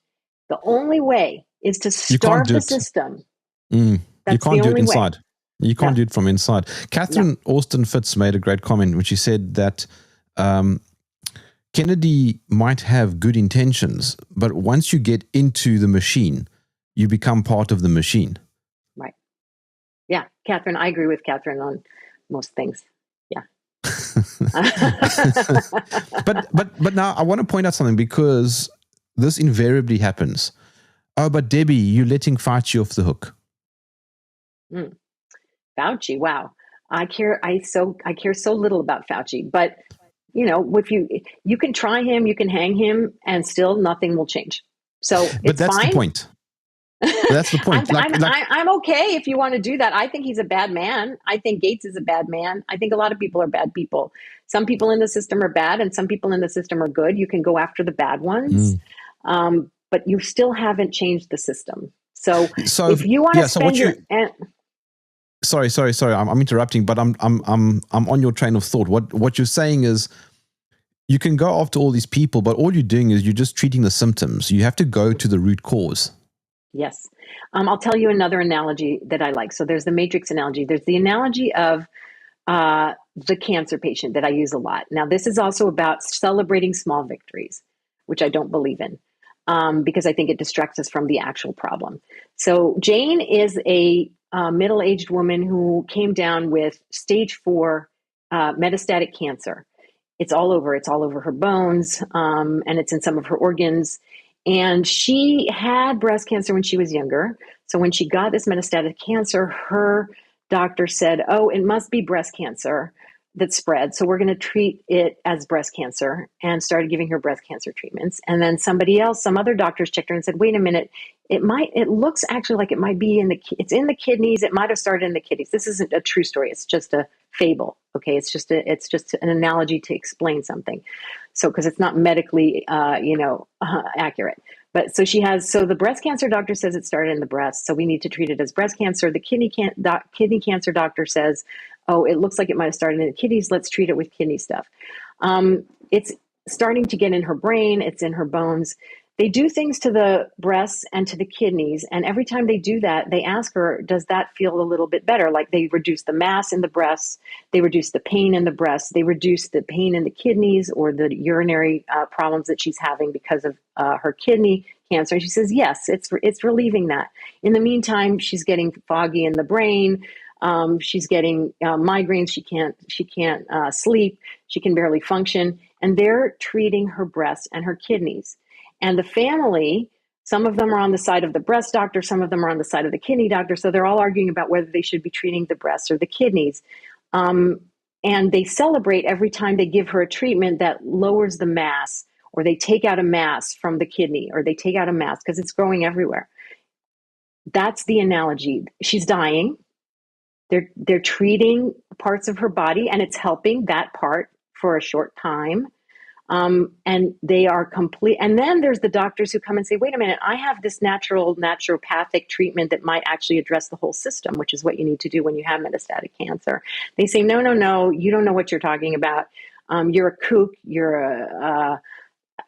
The only way is to You can't starve do the it. system. You That's can't the do it only way. inside. You can't No. do it from inside. Catherine Austin Fitz made a great comment when she said that Kennedy might have good intentions, but once you get into the machine, you become part of the machine. Right. Yeah, Catherine, I agree with Catherine on most things. Yeah. but now I want to point out something, because this invariably happens. Oh, but Debbie, you're letting Fauci off the hook. Fauci, wow. I care so little about Fauci, but if you can try him, you can hang him, and still nothing will change. So But it's that's fine. the point. That's the point. I'm okay if you want to do that. I think he's a bad man. I think Gates is a bad man. I think a lot of people are bad people. Some people in the system are bad, and some people in the system are good. You can go after the bad ones, but you still haven't changed the system. So if you want to spend Sorry. I'm interrupting, but I'm on your train of thought. What you're saying is, you can go after all these people, but all you're doing is you're just treating the symptoms. You have to go to the root cause. Yes. I'll tell you another analogy that I like. So there's the matrix analogy. There's the analogy of the cancer patient that I use a lot. Now, this is also about celebrating small victories, which I don't believe in, because I think it distracts us from the actual problem. So Jane is a middle-aged woman who came down with stage 4 metastatic cancer. It's all over. It's all over her bones, and it's in some of her organs. And she had breast cancer when she was younger. So when she got this metastatic cancer, her doctor said, oh, it must be breast cancer that spread. So we're going to treat it as breast cancer, and started giving her breast cancer treatments. And then some other doctors checked her and said, wait a minute, it looks actually like it might be it's in the kidneys. It might have started in the kidneys. This isn't a true story. It's just a fable. Okay. It's just an analogy to explain something. So, because it's not medically, accurate. But so the breast cancer doctor says it started in the breast, so we need to treat it as breast cancer. The kidney cancer doctor says, oh, it looks like it might have started in the kidneys. Let's treat it with kidney stuff. It's starting to get in her brain. It's in her bones. They do things to the breasts and to the kidneys. And every time they do that, they ask her, does that feel a little bit better? Like, they reduce the mass in the breasts. They reduce the pain in the breasts. They reduce the pain in the kidneys, or the urinary problems that she's having because of her kidney cancer. And she says, yes, it's relieving that. In the meantime, she's getting foggy in the brain. She's getting migraines. She can't sleep. She can barely function. And they're treating her breasts and her kidneys. And the family, some of them are on the side of the breast doctor, some of them are on the side of the kidney doctor. So they're all arguing about whether they should be treating the breasts or the kidneys. And they celebrate every time they give her a treatment that lowers the mass, or they take out a mass from the kidney, or they take out a mass because it's growing everywhere. That's the analogy. She's dying. They're treating parts of her body, and it's helping that part for a short time. And they are complete. And then there's the doctors who come and say, wait a minute, I have this naturopathic treatment that might actually address the whole system, which is what you need to do when you have metastatic cancer. They say, no, you don't know what you're talking about. You're a kook. You're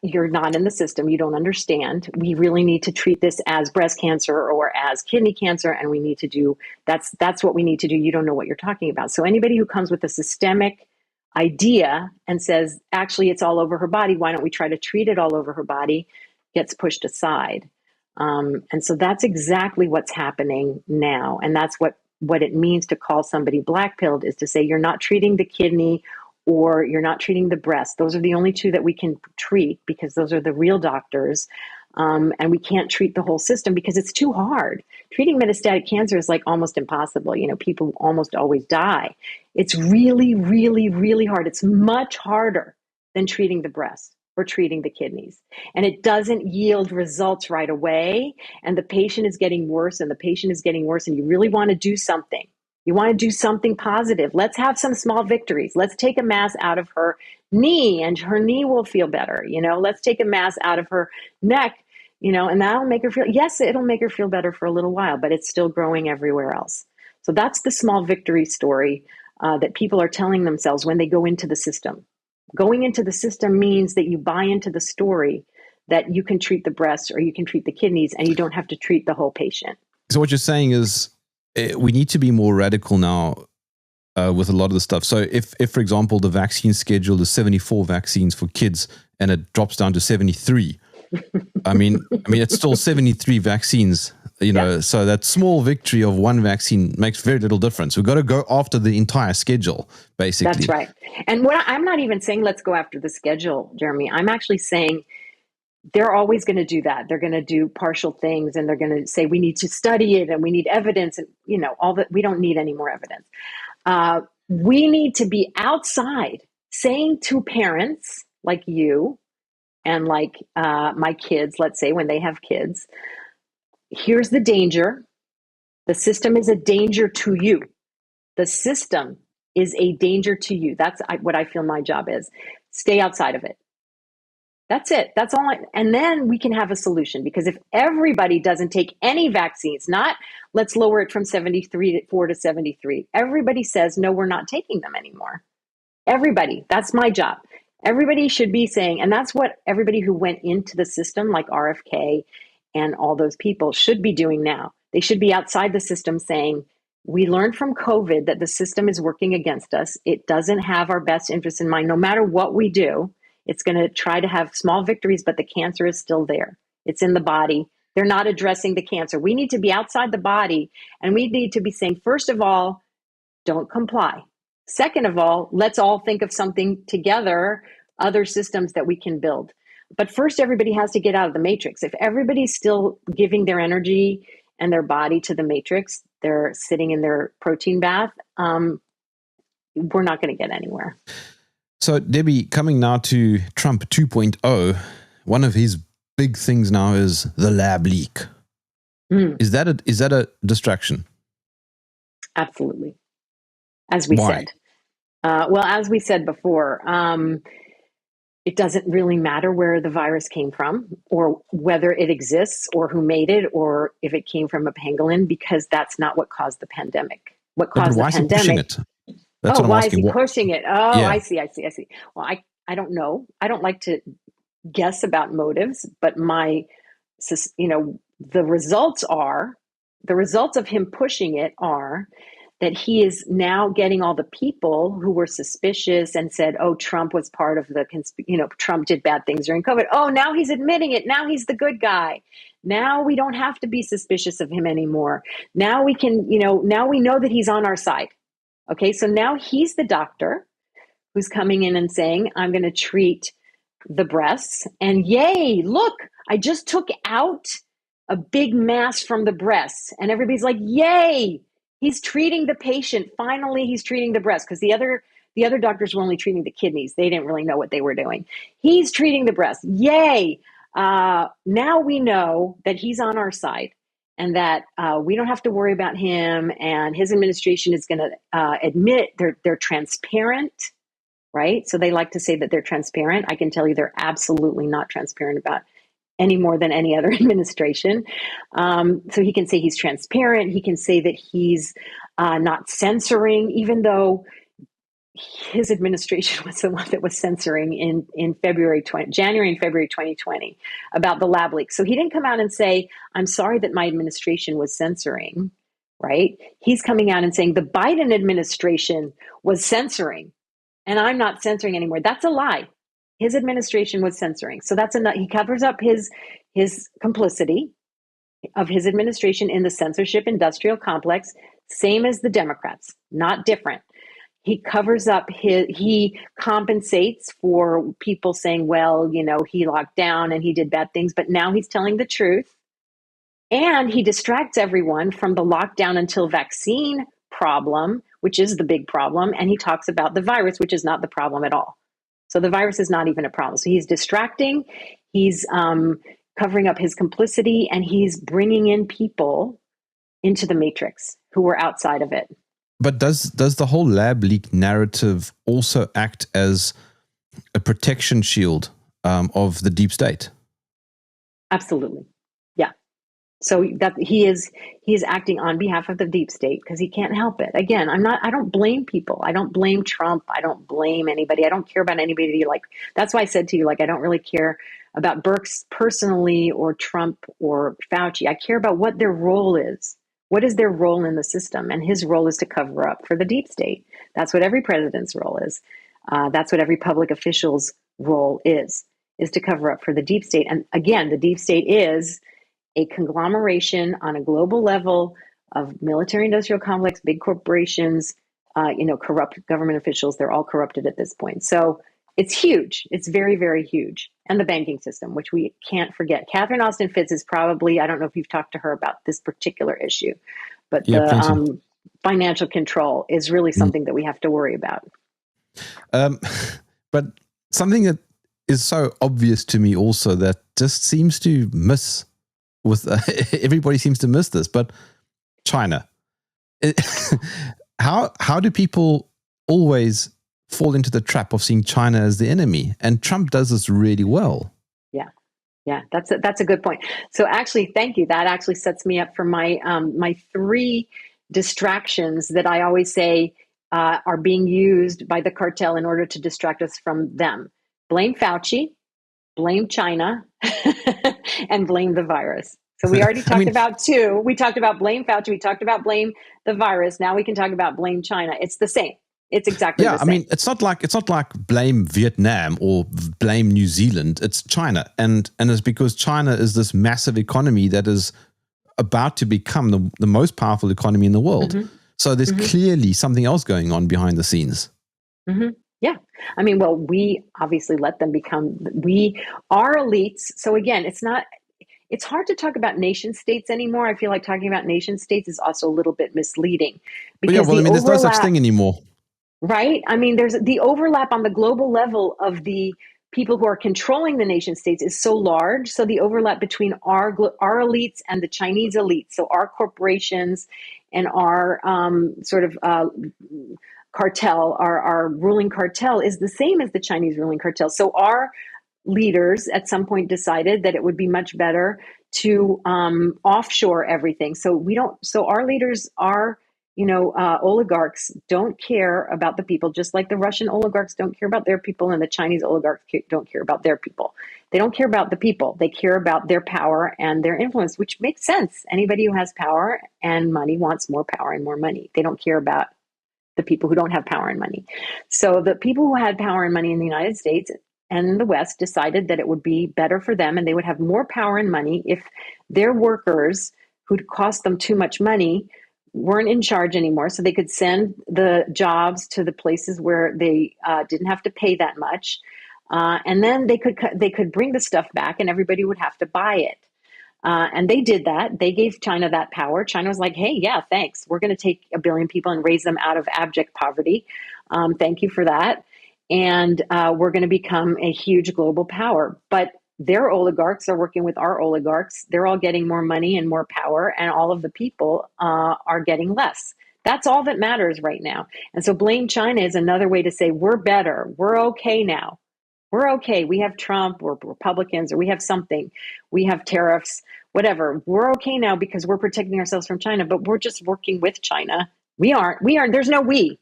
not in the system. You don't understand. We really need to treat this as breast cancer or as kidney cancer. And we need to do, that's what we need to do. You don't know what you're talking about. So anybody who comes with a systemic idea and says, actually, it's all over her body, why don't we try to treat it all over her body, gets pushed aside. And so that's exactly what's happening now. And that's what it means to call somebody black-pilled, is to say, you're not treating the kidney or you're not treating the breast. Those are the only two that we can treat, because those are the real doctors. And we can't treat the whole system because it's too hard. Treating metastatic cancer is like almost impossible. People almost always die. It's really, really, really hard. It's much harder than treating the breast or treating the kidneys. And it doesn't yield results right away. And the patient is getting worse, and the patient is getting worse. And you really want to do something. You want to do something positive. Let's have some small victories. Let's take a mass out of her knee, and her knee will feel better. Let's take a mass out of her neck, and that'll make her feel, yes, it'll make her feel better for a little while, but it's still growing everywhere else. So that's the small victory story that people are telling themselves when they go into the system. Going into the system means that you buy into the story that you can treat the breast or you can treat the kidneys and you don't have to treat the whole patient. So what you're saying is we need to be more radical now with a lot of the stuff. So if, for example, the vaccine schedule is 74 vaccines for kids and it drops down to 73, I mean, it's still 73 vaccines, you know, so that small victory of one vaccine makes very little difference. We've got to go after the entire schedule, basically. That's right. And I'm not even saying let's go after the schedule, Jeremy. I'm actually saying they're always going to do that. They're going to do partial things and they're going to say we need to study it and we need evidence and, you know, all that. We don't need any more evidence. We need to be outside saying to parents like you and like my kids, let's say when they have kids, here's the danger. The system is a danger to you. The system is a danger to you. That's what I feel my job is. Stay outside of it. That's it. That's all. And then we can have a solution, because if everybody doesn't take any vaccines, not let's lower it from 74 to 73. Everybody says, no, we're not taking them anymore. Everybody. That's my job. Everybody should be saying, and that's what everybody who went into the system like RFK and all those people should be doing now. They should be outside the system saying, we learned from COVID that the system is working against us. It doesn't have our best interests in mind. No matter what we do, it's going to try to have small victories, but the cancer is still there. It's in the body. They're not addressing the cancer. We need to be outside the body, and we need to be saying, first of all, don't comply. Second of all, let's all think of something together, other systems that we can build. But first, everybody has to get out of the matrix. If everybody's still giving their energy and their body to the matrix, they're sitting in their protein bath, we're not going to get anywhere. So, Debbie, coming now to Trump 2.0, one of his big things now is the lab leak. Is that a distraction? Absolutely. As we said. Well, as we said before, it doesn't really matter where the virus came from or whether it exists or who made it or if it came from a pangolin, because that's not what caused the pandemic. What caused the pandemic? That's what I'm asking. Why is he pushing it? Oh, yeah. I see. Well, I don't know. I don't like to guess about motives, but the results of him pushing it are that he is now getting all the people who were suspicious and said, oh, Trump was part of the, Trump did bad things during COVID. Oh, now he's admitting it. Now he's the good guy. Now we don't have to be suspicious of him anymore. Now we can, now we know that he's on our side. Okay, so now he's the doctor who's coming in and saying, I'm going to treat the breasts. And yay, look, I just took out a big mass from the breasts. And everybody's like, yay, he's treating the patient. Finally, he's treating the breast, because the other doctors were only treating the kidneys. They didn't really know what they were doing. He's treating the breast. Yay. Now we know that he's on our side. And that we don't have to worry about him, and his administration is going to admit they're transparent, right? So they like to say that they're transparent. I can tell you they're absolutely not transparent about any more than any other administration. So he can say he's transparent. He can say that he's not censoring, even though his administration was the one that was censoring in January and February 2020 about the lab leak. So he didn't come out and say, I'm sorry that my administration was censoring, right? He's coming out and saying the Biden administration was censoring and I'm not censoring anymore. That's a lie. His administration was censoring. So that's enough. He covers up his complicity of his administration in the censorship industrial complex, same as the Democrats, not different. He covers up he compensates for people saying, well, he locked down and he did bad things, but now he's telling the truth. And he distracts everyone from the lockdown until vaccine problem, which is the big problem. And he talks about the virus, which is not the problem at all. So the virus is not even a problem. So he's distracting, he's covering up his complicity, and he's bringing in people into the matrix who were outside of it. But does the whole lab leak narrative also act as a protection shield of the deep state? Absolutely. Yeah. So that he is acting on behalf of the deep state because he can't help it. Again, I don't blame people. I don't blame Trump. I don't blame anybody. I don't care about anybody. That's why I said to you, I don't really care about Birx personally or Trump or Fauci. I care about what their role is. What is their role in the system? And his role is to cover up for the deep state. That's what every president's role is. That's what every public official's role is to cover up for the deep state. And again, the deep state is a conglomeration on a global level of military industrial complex, big corporations, corrupt government officials. They're all corrupted at this point. So it's huge. It's very, very huge. And the banking system, which we can't forget. Catherine Austin Fitts is probably, I don't know if you've talked to her about this particular issue, but the financial control is really something that we have to worry about. But something that is so obvious to me also that just seems to miss with everybody seems to miss this, but China. How do people always fall into the trap of seeing China as the enemy? And Trump does this really well. Yeah, that's a good point. So actually, thank you. That actually sets me up for my my 3 distractions that I always say are being used by the cartel in order to distract us from them. Blame Fauci, blame China, and blame the virus. So we already talked about 2. We talked about blame Fauci. We talked about blame the virus. Now we can talk about blame China. It's the same. It's exactly the same. I mean, it's not like blame Vietnam or blame New Zealand. It's China, and it's because China is this massive economy that is about to become the most powerful economy in the world. Mm-hmm. So there's clearly something else going on behind the scenes. Mm-hmm. Yeah. I mean, well, we obviously let them become, we are elites. So again, it's hard to talk about nation states anymore. I feel like talking about nation states is also a little bit misleading. Because there's no such thing anymore. Right? I mean, there's the overlap on the global level of the people who are controlling the nation states is so large. So the overlap between our elites and the Chinese elites, so our corporations and our cartel, our ruling cartel is the same as the Chinese ruling cartel. So our leaders at some point decided that it would be much better to offshore everything. So our leaders are, oligarchs don't care about the people, just like the Russian oligarchs don't care about their people and the Chinese oligarchs don't care about their people. They don't care about the people. They care about their power and their influence, which makes sense. Anybody who has power and money wants more power and more money. They don't care about the people who don't have power and money. So the people who had power and money in the United States and in the West decided that it would be better for them and they would have more power and money if their workers who'd cost them too much money weren't in charge anymore. So they could send the jobs to the places where they didn't have to pay that much. And then they could bring the stuff back and everybody would have to buy it. And they did that. They gave China that power. China was like, hey, yeah, thanks. We're going to take 1 billion people and raise them out of abject poverty. Thank you for that. And we're going to become a huge global power. But their oligarchs are working with our oligarchs. They're all getting more money and more power, and all of the people are getting less. That's all that matters right now. And so blame China is another way to say we're better. We're okay now. We're okay. We have Trump, we're Republicans, or we have something. We have tariffs, whatever. We're okay now because we're protecting ourselves from China, but we're just working with China. We aren't. There's no we.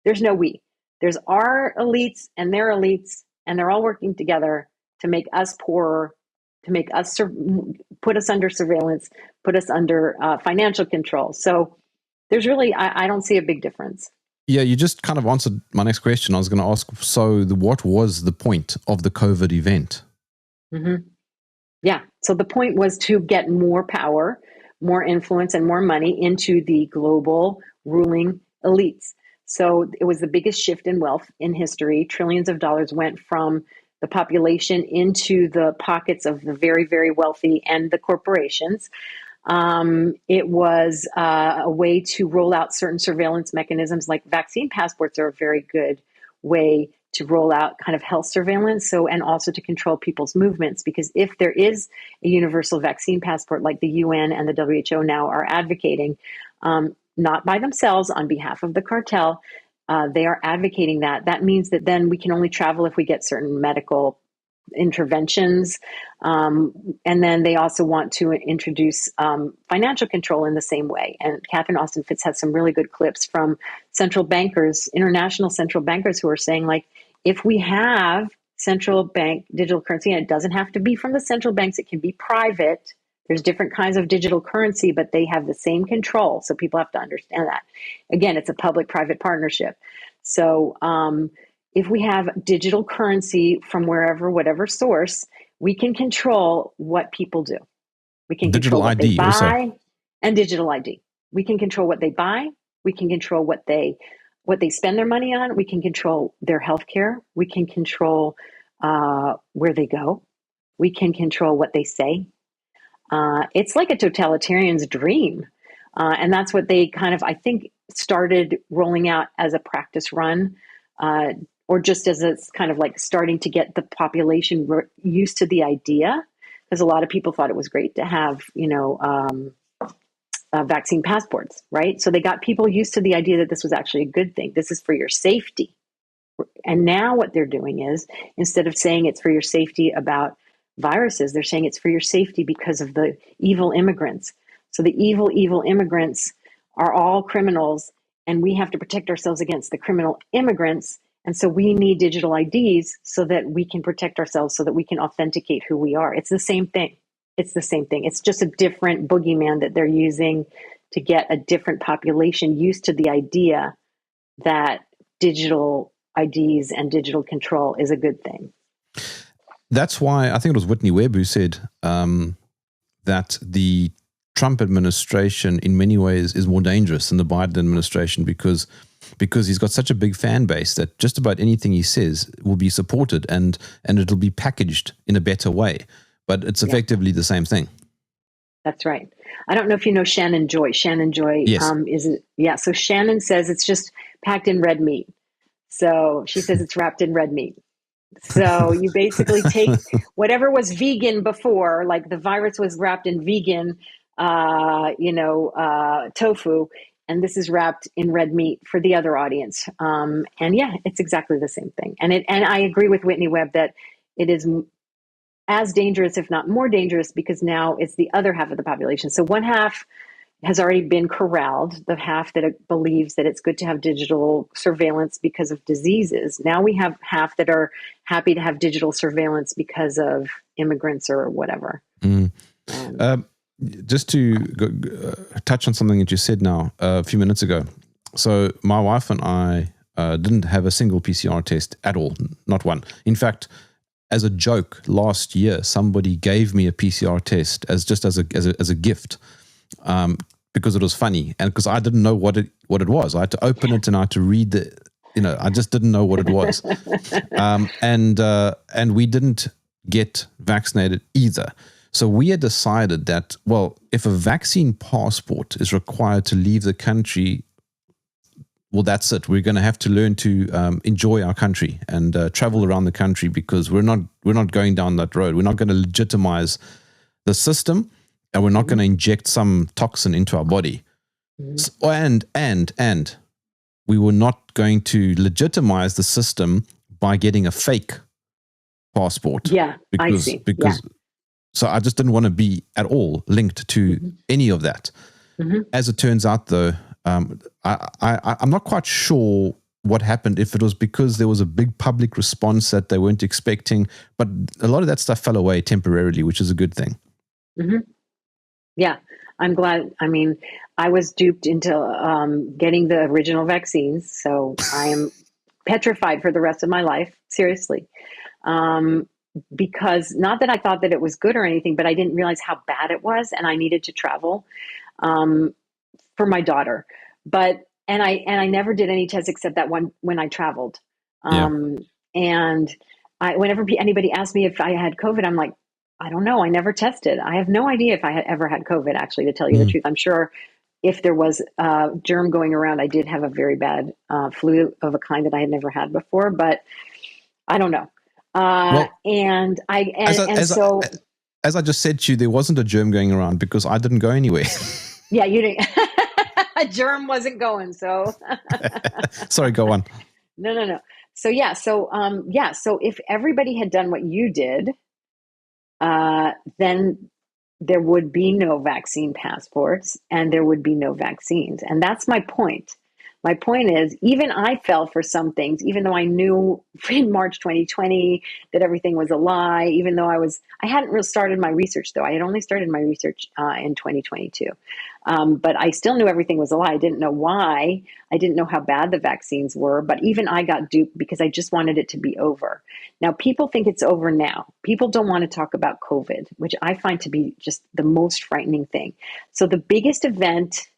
There's no we. There's our elites, and they're all working together to make us poorer, to make us put us under surveillance, put us under financial control. So there's really, I don't see a big difference. Yeah, you just kind of answered my next question. I was going to ask, so what was the point of the COVID event? Mm-hmm. Yeah, so the point was to get more power, more influence, and more money into the global ruling elites. So it was the biggest shift in wealth in history. Trillions of dollars went from the population into the pockets of the very, very wealthy and the corporations. It was a way to roll out certain surveillance mechanisms, like vaccine passports are a very good way to roll out kind of health surveillance. So, and also to control people's movements, because if there is a universal vaccine passport, like the UN and the WHO now are advocating, not by themselves, on behalf of the cartel, they are advocating that. That means that then we can only travel if we get certain medical interventions. And then they also want to introduce financial control in the same way. And Catherine Austin Fitts has some really good clips from central bankers, international central bankers, who are saying, like, if we have central bank digital currency, and it doesn't have to be from the central banks. It can be private. There's different kinds of digital currency, but they have the same control. So people have to understand that. Again, it's a public-private partnership. So if we have digital currency from wherever, whatever source, we can control what people do. We can control what they buy also. And digital ID. We can control what they buy. We can control what they spend their money on. We can control their healthcare. We can control where they go. We can control what they say. It's like a totalitarian's dream. And that's what they kind of, I think, started rolling out as a practice run, or just as it's kind of like starting to get the population used to the idea. Because a lot of people thought it was great to have, vaccine passports, right? So they got people used to the idea that this was actually a good thing. This is for your safety. And now what they're doing is, instead of saying it's for your safety about viruses, they're saying it's for your safety because of the evil immigrants. So the evil immigrants are all criminals, and we have to protect ourselves against the criminal immigrants. And so we need digital IDs so that we can protect ourselves, so that we can authenticate who we are. It's the same thing. It's the same thing. It's just a different boogeyman that they're using to get a different population used to the idea that digital IDs and digital control is a good thing. That's why I think it was Whitney Webb who said that the Trump administration in many ways is more dangerous than the Biden administration because he's got such a big fan base that just about anything he says will be supported and it'll be packaged in a better way. But it's effectively the same thing. That's right. I don't know if you know Shannon Joy. Shannon Joy, yes. So Shannon says it's just packed in red meat. So she says it's wrapped in red meat. So you basically take whatever was vegan before, like the virus was wrapped in vegan, tofu, and this is wrapped in red meat for the other audience. And it's exactly the same thing. And I agree with Whitney Webb that it is as dangerous, if not more dangerous, because now it's the other half of the population. So one half has already been corralled, the half that believes that it's good to have digital surveillance because of diseases. Now we have half that are happy to have digital surveillance because of immigrants or whatever. Just to touch on something that you said now a few minutes ago. So my wife and I didn't have a single PCR test at all, not one. In fact, as a joke, last year somebody gave me a PCR test as a gift, because it was funny and because I didn't know what it was. I had to open it and I had to read I just didn't know what it was, and we didn't get vaccinated either. So we had decided that, well, if a vaccine passport is required to leave the country, well, that's it. We're going to have to learn to enjoy our country and travel around the country, because we're not going down that road. We're not going to legitimize the system, and we're not going to inject some toxin into our body. And we were not going to legitimize the system by getting a fake passport. Yeah, I see. So I just didn't want to be at all linked to any of that. As it turns out, though, I'm not quite sure what happened, if it was because there was a big public response that they weren't expecting, but a lot of that stuff fell away temporarily, which is a good thing. Yeah, I'm glad. I mean, I was duped into getting the original vaccines, so I am petrified for the rest of my life, seriously. Because not that I thought that it was good or anything, but I didn't realize how bad it was, and I needed to travel for my daughter. And I never did any tests except that one when I traveled. And whenever anybody asked me if I had COVID, I'm like, I don't know. I never tested. I have no idea if I had ever had COVID, actually, to tell you the truth. I'm sure if there was a germ going around, I did have a very bad flu of a kind that I had never had before, but I don't know. As I just said to you, there wasn't a germ going around because I didn't go anywhere. Yeah, you didn't. A germ wasn't going. So sorry, go on. No. So if everybody had done what you did, then there would be no vaccine passports and there would be no vaccines. And that's my point. My point is, even I fell for some things, even though I knew in March 2020 that everything was a lie, even though I hadn't really started my research though. I had only started my research in 2022. But I still knew everything was a lie. I didn't know why. I didn't know how bad the vaccines were, but even I got duped because I just wanted it to be over. Now, people think it's over now. People don't want to talk about COVID, which I find to be just the most frightening thing. So the biggest event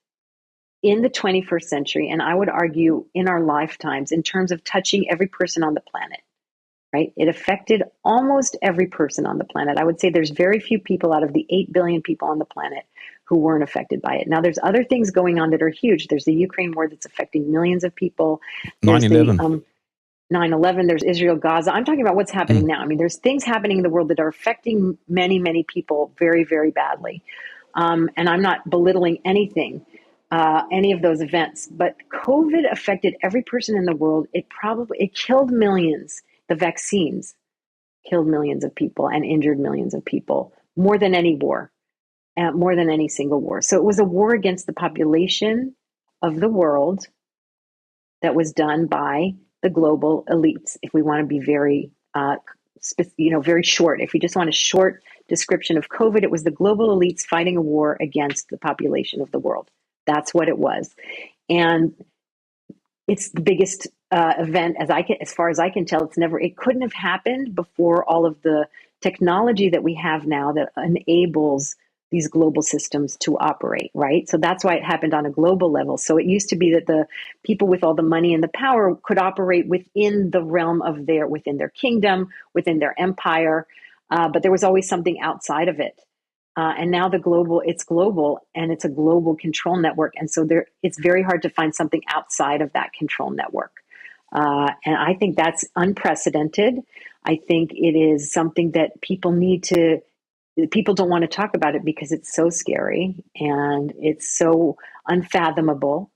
in the 21st century, and I would argue in our lifetimes, in terms of touching every person on the planet, right? It affected almost every person on the planet. I would say there's very few people out of the 8 billion people on the planet who weren't affected by it. Now, there's other things going on that are huge. There's the Ukraine war that's affecting millions of people. There's 9/11. 9/11, there's Israel, Gaza. I'm talking about what's happening now. I mean, there's things happening in the world that are affecting many, many people very, very badly. And I'm not belittling anything, any of those events, but COVID affected every person in the world. It killed millions. The vaccines killed millions of people and injured millions of people, more than any war, more than any single war. So it was a war against the population of the world that was done by the global elites. If we want to be very, very short, if we just want a short description of COVID, it was the global elites fighting a war against the population of the world. That's what it was. And it's the biggest event as far as I can tell. It couldn't have happened before all of the technology that we have now that enables these global systems to operate, right? So that's why it happened on a global level. So it used to be that the people with all the money and the power could operate within the realm of within their kingdom, within their empire, but there was always something outside of it. And now it's global, and it's a global control network. And so it's very hard to find something outside of that control network. And I think that's unprecedented. I think it is something that people don't want to talk about it because it's so scary and it's so unfathomable.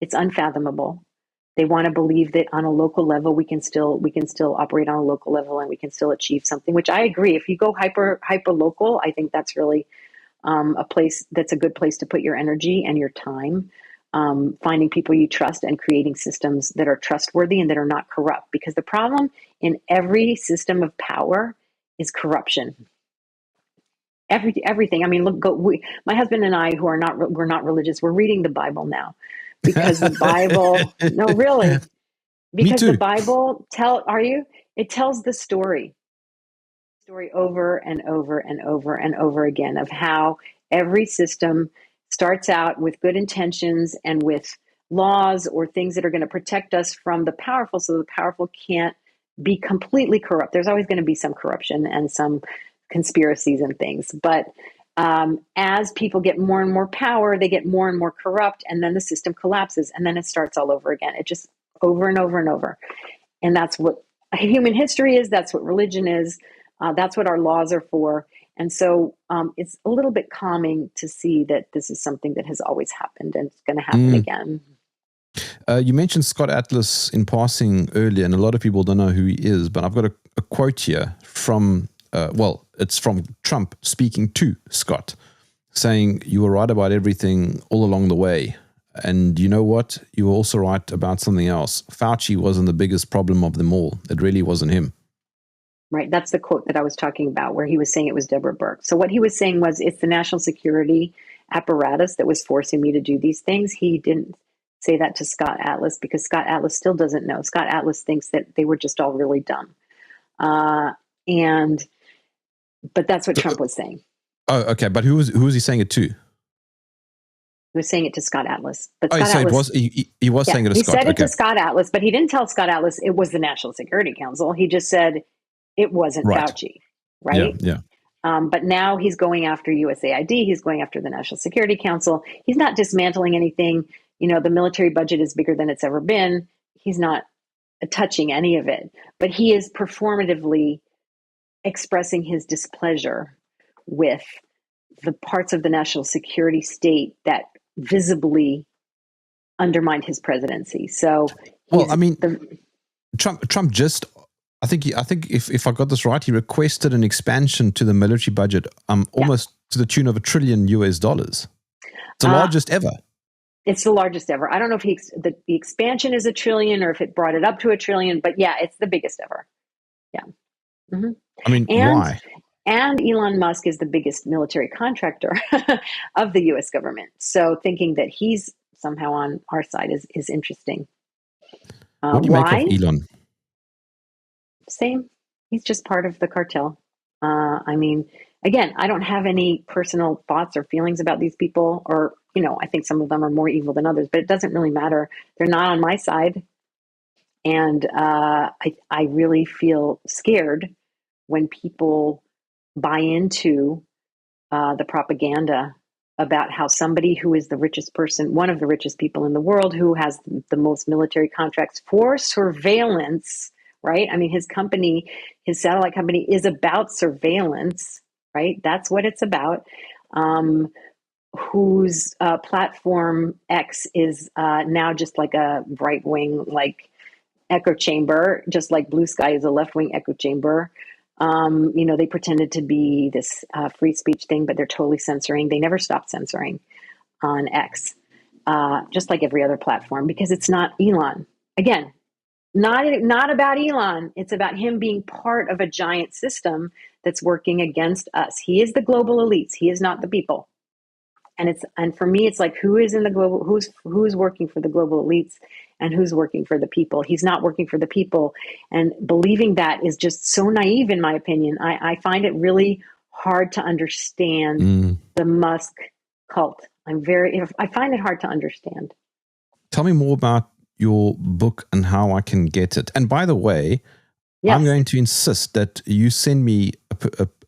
It's unfathomable. They want to believe that on a local level, we can still operate on a local level and we can still achieve something, which I agree. If you go hyper local, I think that's really a place that's a good place to put your energy and your time, finding people you trust and creating systems that are trustworthy and that are not corrupt. Because the problem in every system of power is corruption. Everything. I mean, my husband and I, we're not religious, we're reading the Bible now. Because the Bible, no, really, because the Bible it tells the story over and over and over and over again of how every system starts out with good intentions and with laws or things that are going to protect us from the powerful, so the powerful can't be completely corrupt. There's always going to be some corruption and some conspiracies and things, but as people get more and more power, they get more and more corrupt, and then the system collapses, and then it starts all over again. It just over and over and over. And that's what human history is. That's what religion is. That's what our laws are for. And so it's a little bit calming to see that this is something that has always happened and it's going to happen again. You mentioned Scott Atlas in passing earlier, and a lot of people don't know who he is, but I've got a quote here from it's from Trump speaking to Scott, saying, "You were right about everything all along the way. And you know what? You were also right about something else. Fauci wasn't the biggest problem of them all. It really wasn't him." Right. That's the quote that I was talking about, where he was saying it was Deborah Birx. So what he was saying was it's the national security apparatus that was forcing me to do these things. He didn't say that to Scott Atlas because Scott Atlas still doesn't know. Scott Atlas thinks that they were just all really dumb. But that's what Trump was saying. Oh, okay. But who was he saying it to? He was saying it to Scott Atlas. But Scott Atlas, he was saying it to Scott. He said it to Scott Atlas, but he didn't tell Scott Atlas it was the National Security Council. He just said it wasn't Fauci, right? Yeah. But now he's going after USAID. He's going after the National Security Council. He's not dismantling anything. You know, the military budget is bigger than it's ever been. He's not touching any of it. But he is performatively expressing his displeasure with the parts of the national security state that visibly undermined his presidency. So, Trump just, I think if I got this right, he requested an expansion to the military budget, almost to the tune of $1 trillion. It's the largest ever. It's the largest ever. I don't know if the expansion is $1 trillion or if it brought it up to $1 trillion, but yeah, it's the biggest ever. Yeah. Mm-hmm. I mean, why? And Elon Musk is the biggest military contractor of the U.S. government. So thinking that he's somehow on our side is interesting. What do you make of Elon? Same. He's just part of the cartel. I mean, again, I don't have any personal thoughts or feelings about these people, or, I think some of them are more evil than others, but it doesn't really matter. They're not on my side. And I really feel scared when people buy into the propaganda about how somebody who is the richest person, one of the richest people in the world, who has the most military contracts for surveillance, right? I mean, his company, his satellite company, is about surveillance, right? That's what it's about. Whose platform X is now just like a right-wing, like, echo chamber, just like Blue Sky is a left-wing echo chamber. They pretended to be this free speech thing, but they're totally censoring. They never stop censoring on X, just like every other platform, because it's not Elon. Again, not about Elon. It's about him being part of a giant system that's working against us. He is the global elites. He is not the people. And for me, it's like, who is in the global, who's working for the global elites and who's working for the people? He's not working for the people. And believing that is just so naive, in my opinion. I find it really hard to understand the Musk cult. I find it hard to understand. Tell me more about your book and how I can get it. And by the way, yes. I'm going to insist that you send me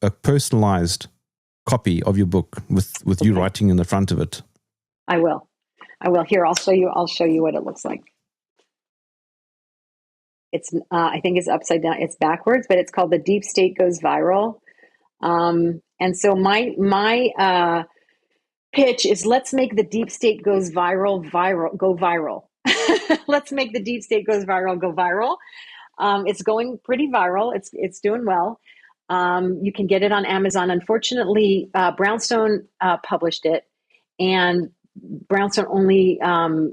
a personalized copy of your book with you writing in the front of it. I will. Here, I'll show you what it looks like. It's I think it's upside down. It's backwards, but it's called The Deep State Goes Viral. And so my pitch is, let's make the deep state goes viral go viral. Let's make the deep state goes viral go viral. It's going pretty viral. It's doing well. You can get it on Amazon. Unfortunately, Brownstone published it, and Brownstone only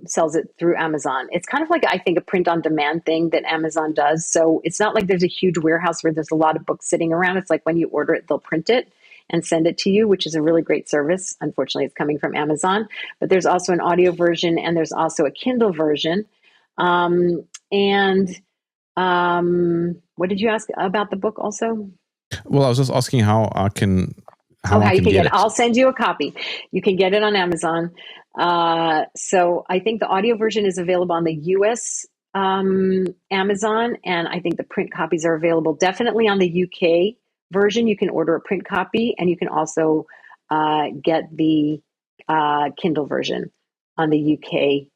sells it through Amazon. It's kind of like, I think, a print-on-demand thing that Amazon does. So it's not like there's a huge warehouse where there's a lot of books sitting around. It's like when you order it, they'll print it and send it to you, which is a really great service. Unfortunately, it's coming from Amazon. But there's also an audio version, and there's also a Kindle version. What did you ask about the book also? Well, I was just asking how you can get it. I'll send you a copy. You can get it on Amazon. So I think the audio version is available on the US Amazon, and I think the print copies are available definitely on the UK version. You can order a print copy, and you can also get the Kindle version on the UK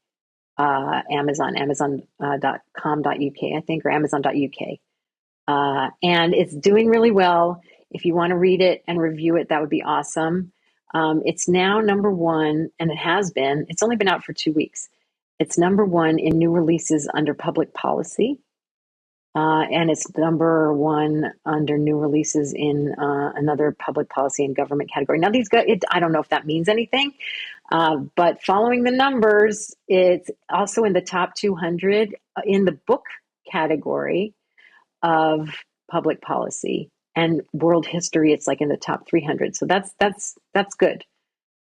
amazon.com.uk, I think, or amazon.uk. And it's doing really well. If you want to read it and review it, that would be awesome. It's now number one, and it has been. It's only been out for 2 weeks. It's number one in new releases under public policy. And it's number one under new releases in another public policy and government category. Now, I don't know if that means anything, but following the numbers, it's also in the top 200 in the book category of public policy, and world history. It's like in the top 300. So that's good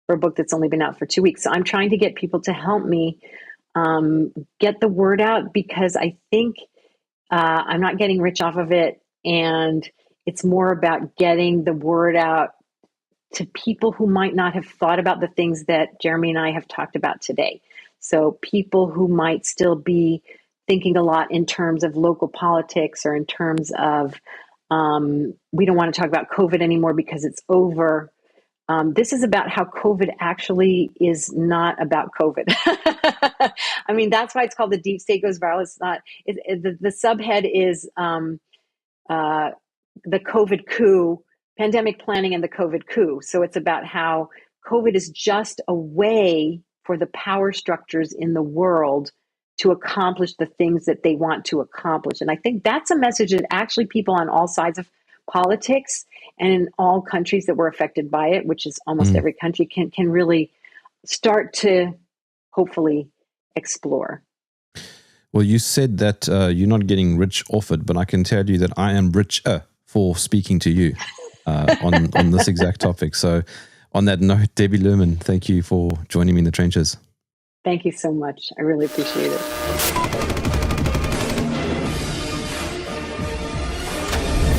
for a book that's only been out for 2 weeks. So I'm trying to get people to help me get the word out, because I think I'm not getting rich off of it, and it's more about getting the word out to people who might not have thought about the things that Jeremy and I have talked about today. So people who might still be thinking a lot in terms of local politics, or in terms of we don't want to talk about COVID anymore because it's over. This is about how COVID actually is not about COVID. I mean, that's why it's called The Deep State Goes Viral. It's not. The subhead is the COVID coup, pandemic planning, and the COVID coup. So it's about how COVID is just a way for the power structures in the world to accomplish the things that they want to accomplish. And I think that's a message that actually people on all sides of politics and in all countries that were affected by it, which is almost every country, can really start to hopefully explore. Well, you said that you're not getting rich off it, but I can tell you that I am richer for speaking to you on this exact topic. So on that note, Debbie Lerman, thank you for joining me in the trenches. Thank you so much. I really appreciate it.